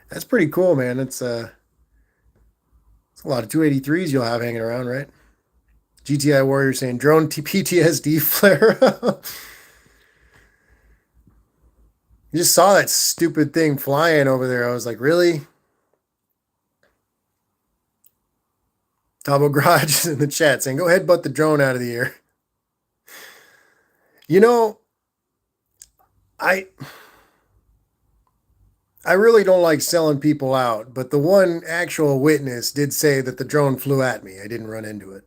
That's pretty cool, man. It's a lot of 283s you'll have hanging around, right? GTI Warrior saying drone PTSD flare. You just saw that stupid thing flying over there. I was like, really? Tabo Garage is in the chat saying, go ahead, butt the drone out of the air. You know, I I really don't like selling people out, but the one actual witness did say that the drone flew at me. I didn't run into it.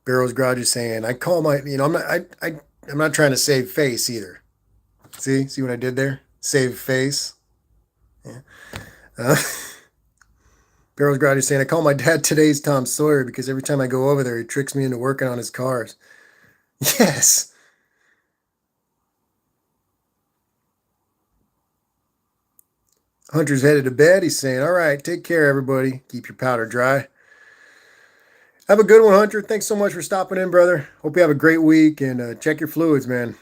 Barrow's Garage is saying, I call my, I'm not trying to save face either. See what I did there? Save face. Yeah. Uh, Barrow's Garage is saying, I call my dad today's Tom Sawyer because every time I go over there, he tricks me into working on his cars. Yes. Hunter's headed to bed. He's saying, all right, take care, everybody. Keep your powder dry. Have a good one, Hunter. Thanks so much for stopping in, brother. Hope you have a great week and check your fluids, man.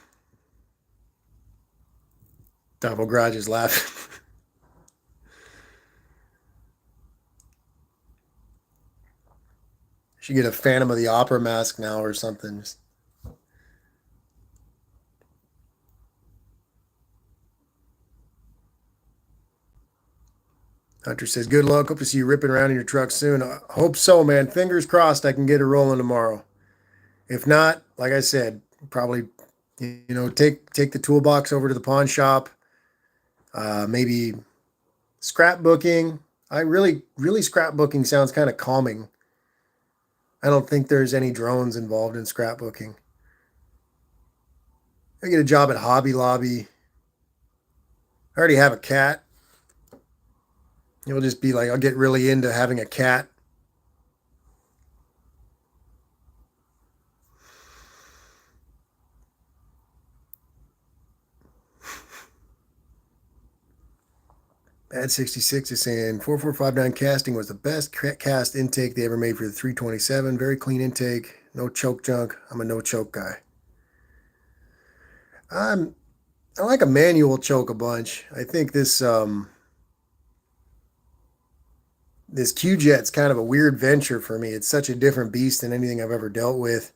Davo Garage is laughing. Should get a Phantom of the Opera mask now or something. Hunter says, good luck. Hope to see you ripping around in your truck soon. I hope so, man. Fingers crossed I can get it rolling tomorrow. If not, like I said, probably, take the toolbox over to the pawn shop. Maybe scrapbooking. Really scrapbooking sounds kind of calming. I don't think there's any drones involved in scrapbooking. I get a job at Hobby Lobby. I already have a cat. It'll just be like, I'll get really into having a cat. Bad 66 is saying 4459 casting was the best cast intake they ever made for the 327. Very clean intake. No choke junk. I'm a no choke guy. I like a manual choke a bunch. I think this Q-Jet's kind of a weird venture for me. It's such a different beast than anything I've ever dealt with.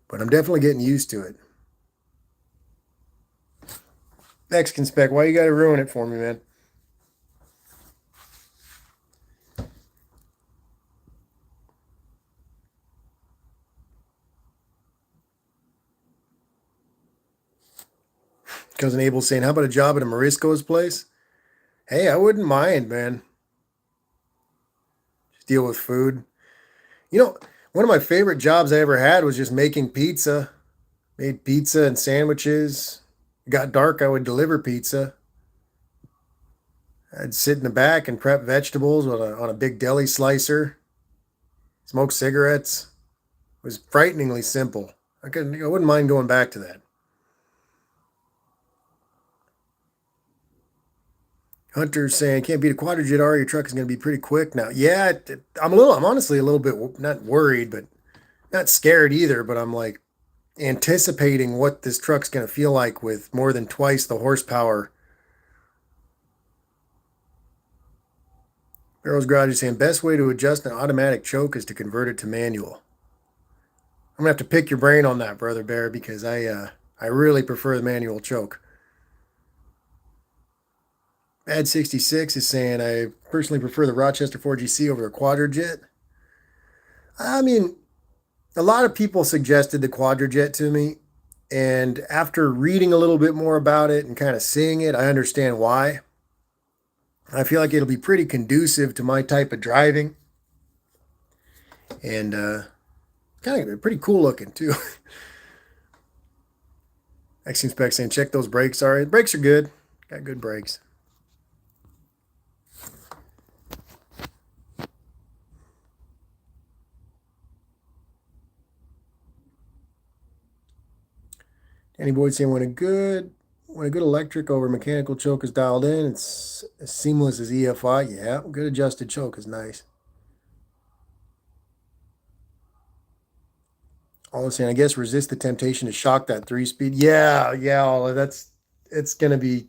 But I'm definitely getting used to it. Mexican Spec, why you gotta ruin it for me, man? Cousin Abel's saying, how about a job at a Morisco's place? Hey, I wouldn't mind, man. Just deal with food. One of my favorite jobs I ever had was just making pizza. Made pizza and sandwiches. It got dark, I would deliver pizza. I'd sit in the back and prep vegetables on a big deli slicer. Smoke cigarettes. It was frighteningly simple. I wouldn't mind going back to that. Hunter's saying, can't beat a quadrojet R. Your truck is going to be pretty quick now. Yeah, I'm honestly a little bit not worried, but not scared either. But I'm like anticipating what this truck's going to feel like with more than twice the horsepower. Barrow's Garage is saying, best way to adjust an automatic choke is to convert it to manual. I'm going to have to pick your brain on that, Brother Bear, because I really prefer the manual choke. Bad 66 is saying, I personally prefer the Rochester 4GC over the Quadrojet. I mean, a lot of people suggested the Quadrojet to me, and after reading a little bit more about it and kind of seeing it, I understand why. I feel like it'll be pretty conducive to my type of driving, and kind of pretty cool looking too. Axiom Spec saying, check those brakes. Sorry, brakes are good. Got good brakes. Danny Boyd saying, when a good electric over mechanical choke is dialed in, it's as seamless as EFI. Yeah, good adjusted choke is nice. All I'm saying, I guess resist the temptation to shock that 3-speed. Yeah, that's gonna be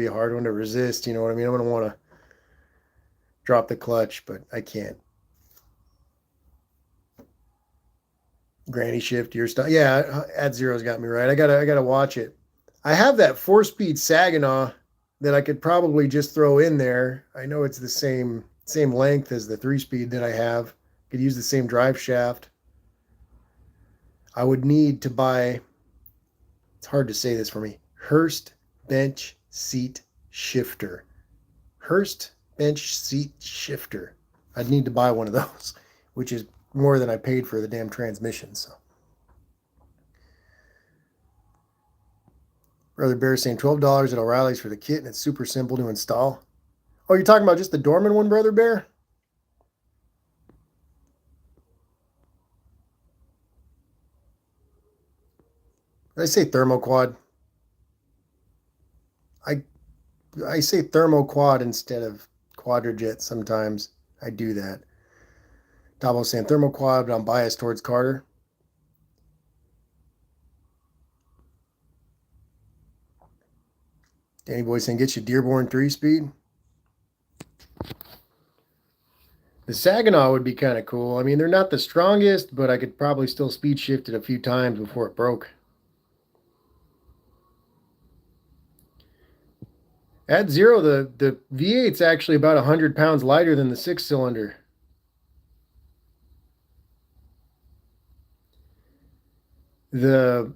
a hard one to resist. You know what I mean? I'm gonna want to drop the clutch, but I can't. Granny shift your stuff. Yeah, at zero's got me right. I gotta watch it. I have that 4-speed Saginaw that I could probably just throw in there. I know it's the same length as the 3-speed that I have. Could use the same drive shaft. I would need to buy, it's hard to say this for me, Hurst bench seat shifter. Hurst bench seat shifter. I'd need to buy one of those, which is more than I paid for the damn transmission. So, Brother Bear saying $12 at O'Reilly's for the kit, and it's super simple to install. Oh, you're talking about just the Dorman one, Brother Bear? Did I say thermoquad? I say thermoquad instead of quadrajet sometimes. I do that. Dabo saying thermoquad, but I'm biased towards Carter. Danny Boy saying get you Dearborn 3-speed. The Saginaw would be kind of cool. I mean, they're not the strongest, but I could probably still speed shift it a few times before it broke. At zero, the V8's actually about 100 pounds lighter than the 6-cylinder. The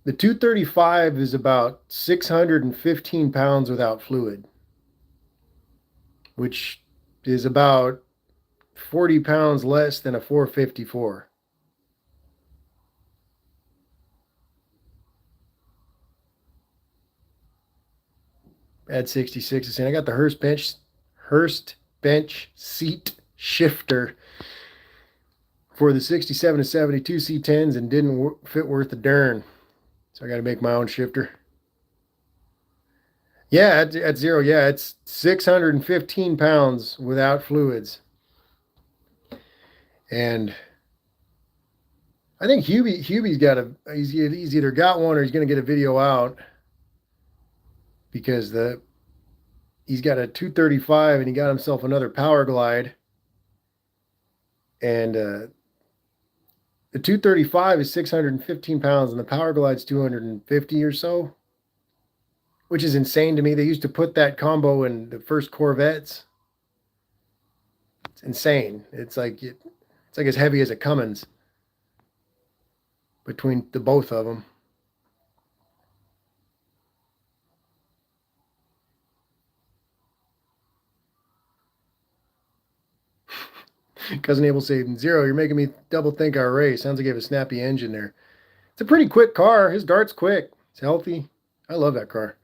235 is about 615 pounds without fluid, which is about 40 pounds less than a 454. Add 66 is saying I got the Hurst bench seat shifter for the 67 to 72 C10s and didn't fit worth a darn. So I got to make my own shifter. Yeah, at zero, yeah, it's 615 pounds without fluids. And I think Hubie's got he's either got one or he's going to get a video out, because he's got a 235 and he got himself another Power Glide, and the 235 is 615 pounds and the Power Glide's 250 or so, which is insane to me. They used to put that combo in the first Corvettes. It's insane. It's like as heavy as a Cummins between the both of them. Cousin Abel saying, Zero, you're making me double think our race. Sounds like you have a snappy engine there. It's a pretty quick car. His dart's quick. It's healthy. I love that car.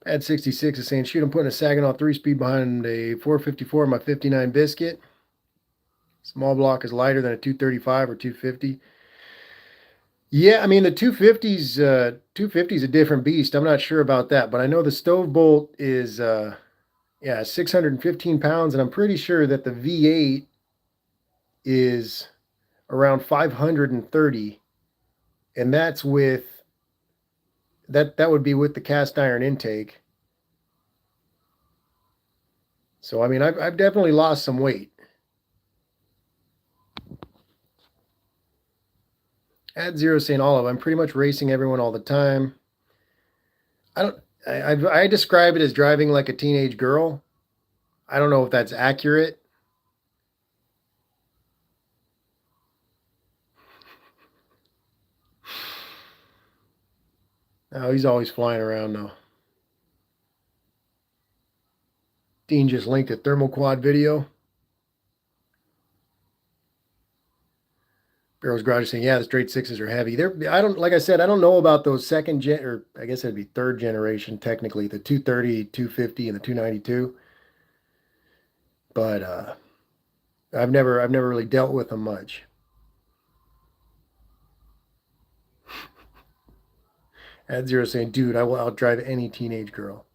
Add 66 is saying, shoot, I'm putting a Saginaw 3-speed behind a 454 in my 59 Biscuit. Small block is lighter than a 235 or 250. Yeah, I mean, the 250's a different beast. I'm not sure about that, but I know the stove bolt is 615 pounds, and I'm pretty sure that the V8 is around 530, and that's with that would be with the cast iron intake. So I mean, I've definitely lost some weight. Add zero saying Olive, I'm pretty much racing everyone all the time. I describe it as driving like a teenage girl. I don't know if that's accurate. Oh, he's always flying around though. Dean just linked a thermoquad video. Barrel's Garage saying, yeah, the straight sixes are heavy. Like I said, I don't know about those second gen, or I guess it'd be third generation technically, the 230, 250, and the 292. But I've never really dealt with them much. At zero saying, dude, I will outdrive any teenage girl.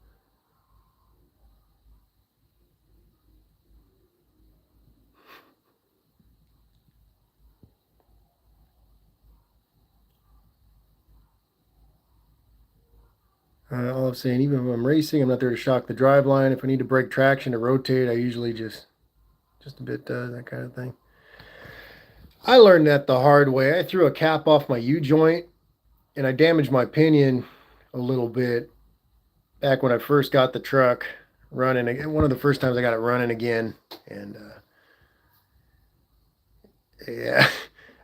All I'm saying, even when I'm racing, I'm not there to shock the drive line. If I need to break traction to rotate, I usually just a bit does, that kind of thing. I learned that the hard way. I threw a cap off my U-joint, and I damaged my pinion a little bit back when I first got the truck running. One of the first times I got it running again, and yeah,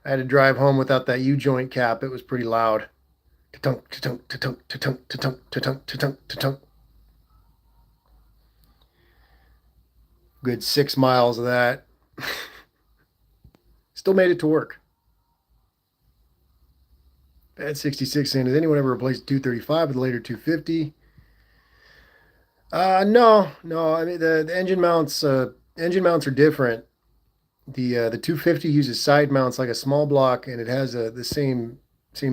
I had to drive home without that U joint cap. It was pretty loud. Ta-tunk, ta-tunk, ta-tunk, ta-tunk, ta-tunk, ta-tunk, ta-tunk, ta-tunk. Good 6 miles of that. Still made it to work. Bad 66 saying, has anyone ever replaced 235 with a later 250? No, no. I mean the engine mounts are different. The 250 uses side mounts like a small block, and it has the same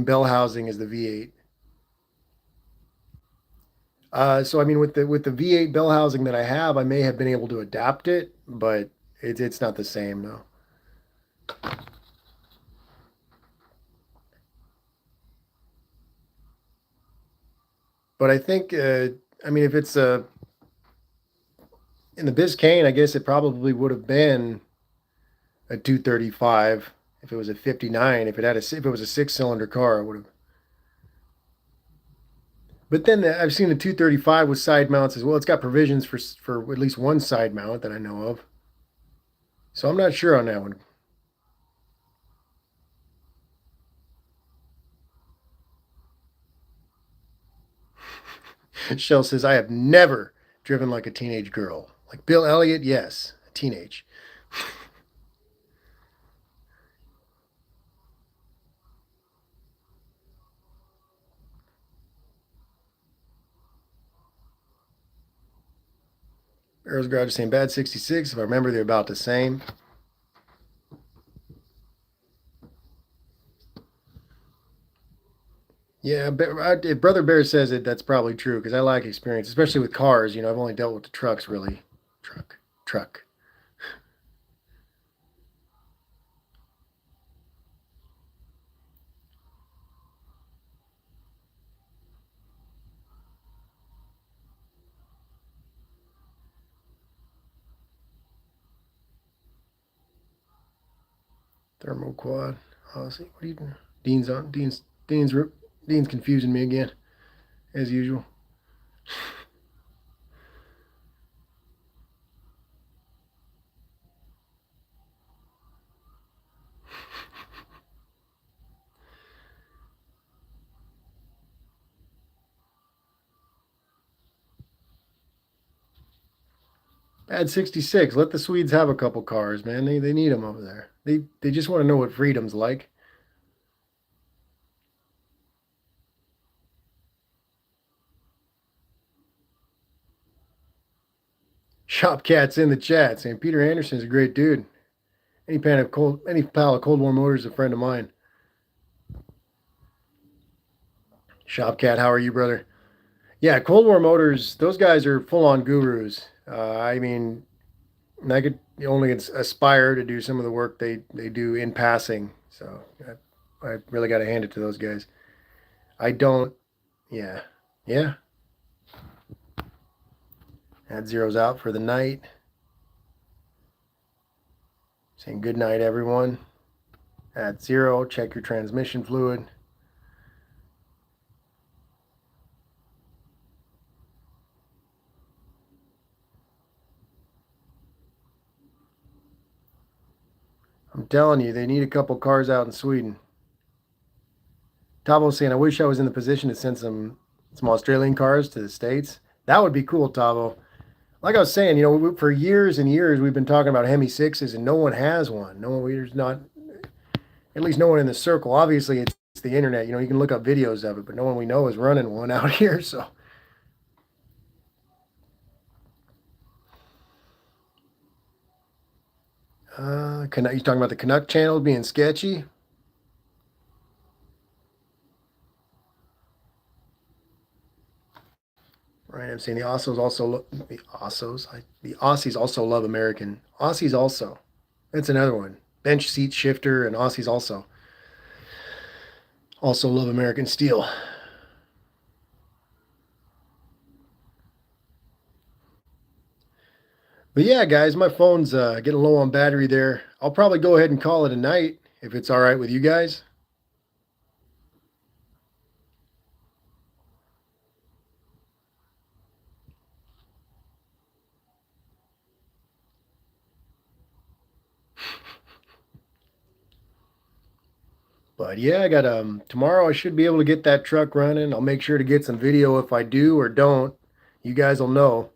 bell housing as the V8. So I mean, with the V8 bell housing that I have, I may have been able to adapt it, but it's not the same, no. But I think, I mean, if it's in the Biscayne, I guess it probably would have been a 235 if it was a 59. If it was a six-cylinder car, it would have. But then I've seen the 235 with side mounts as well. It's got provisions for at least one side mount that I know of. So I'm not sure on that one. Shell says, I have never driven like a teenage girl. Like Bill Elliott, yes, a teenage. Barrels Garage is saying bad 66. If I remember, they're about the same. Yeah, if Brother Bear says it, that's probably true because I lack experience, especially with cars. I've only dealt with the trucks, really. Truck. Thermoquad. Honestly, what are you doing? Dean's confusing me again, as usual. Bad 66. Let the Swedes have a couple cars, man. They need them over there. They just want to know what freedom's like. Shopcat's in the chat saying Peter Anderson is a great dude. Any pal of Cold War Motors is a friend of mine. Shopcat, how are you, brother? Yeah, Cold War Motors. Those guys are full on gurus. I mean, I could only aspire to do some of the work they do in passing. So I really got to hand it to those guys. I don't. Yeah, yeah. That zeroes out for the night. Saying good night, everyone. At 0, check your transmission fluid. I'm telling you, they need a couple cars out in Sweden. Tavo's saying, I wish I was in the position to send some Australian cars to the States. That would be cool, Tavo. Like I was saying, for years and years we've been talking about Hemi 6s and no one has one. No one, there's not, at least no one in the circle. Obviously, it's the internet. You can look up videos of it, but no one we know is running one out here. So, you talking about the Canuck channel being sketchy? Right, I'm saying the Aussies also love American. Aussies also. That's another one. Bench seat shifter and Aussies also love American steel. But yeah, guys, my phone's getting low on battery there. I'll probably go ahead and call it a night if it's all right with you guys. But yeah, I got tomorrow I should be able to get that truck running. I'll make sure to get some video if I do or don't. You guys will know.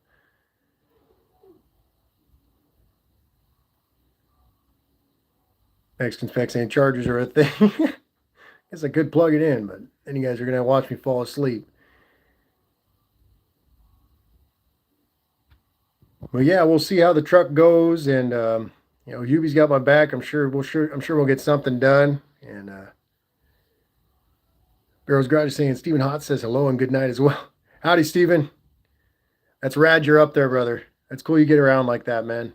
Mexican specs saying chargers are a thing. Guess I could plug it in, but then you guys are gonna watch me fall asleep. Well, yeah, we'll see how the truck goes, and you know, Hubie's got my back. I'm sure we'll get something done. And Barrow's Garage is saying Stephen Hott says hello and good night as well. Howdy, Stephen. That's rad. You're up there, brother. That's cool. You get around like that, man.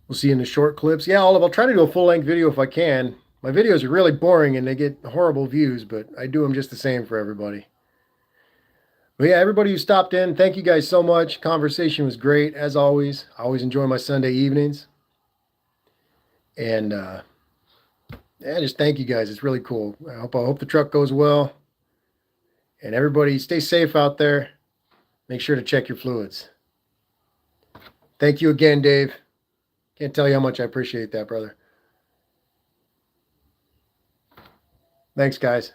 We'll see you in the short clips. Yeah, I'll try to do a full-length video if I can. My videos are really boring and they get horrible views, but I do them just the same for everybody. But yeah, everybody who stopped in, thank you guys so much. Conversation was great, as always. I always enjoy my Sunday evenings. And yeah, just thank you guys. It's really cool. I hope the truck goes well. And everybody stay safe out there. Make sure to check your fluids. Thank you again, Dave. Can't tell you how much I appreciate that, brother. Thanks, guys.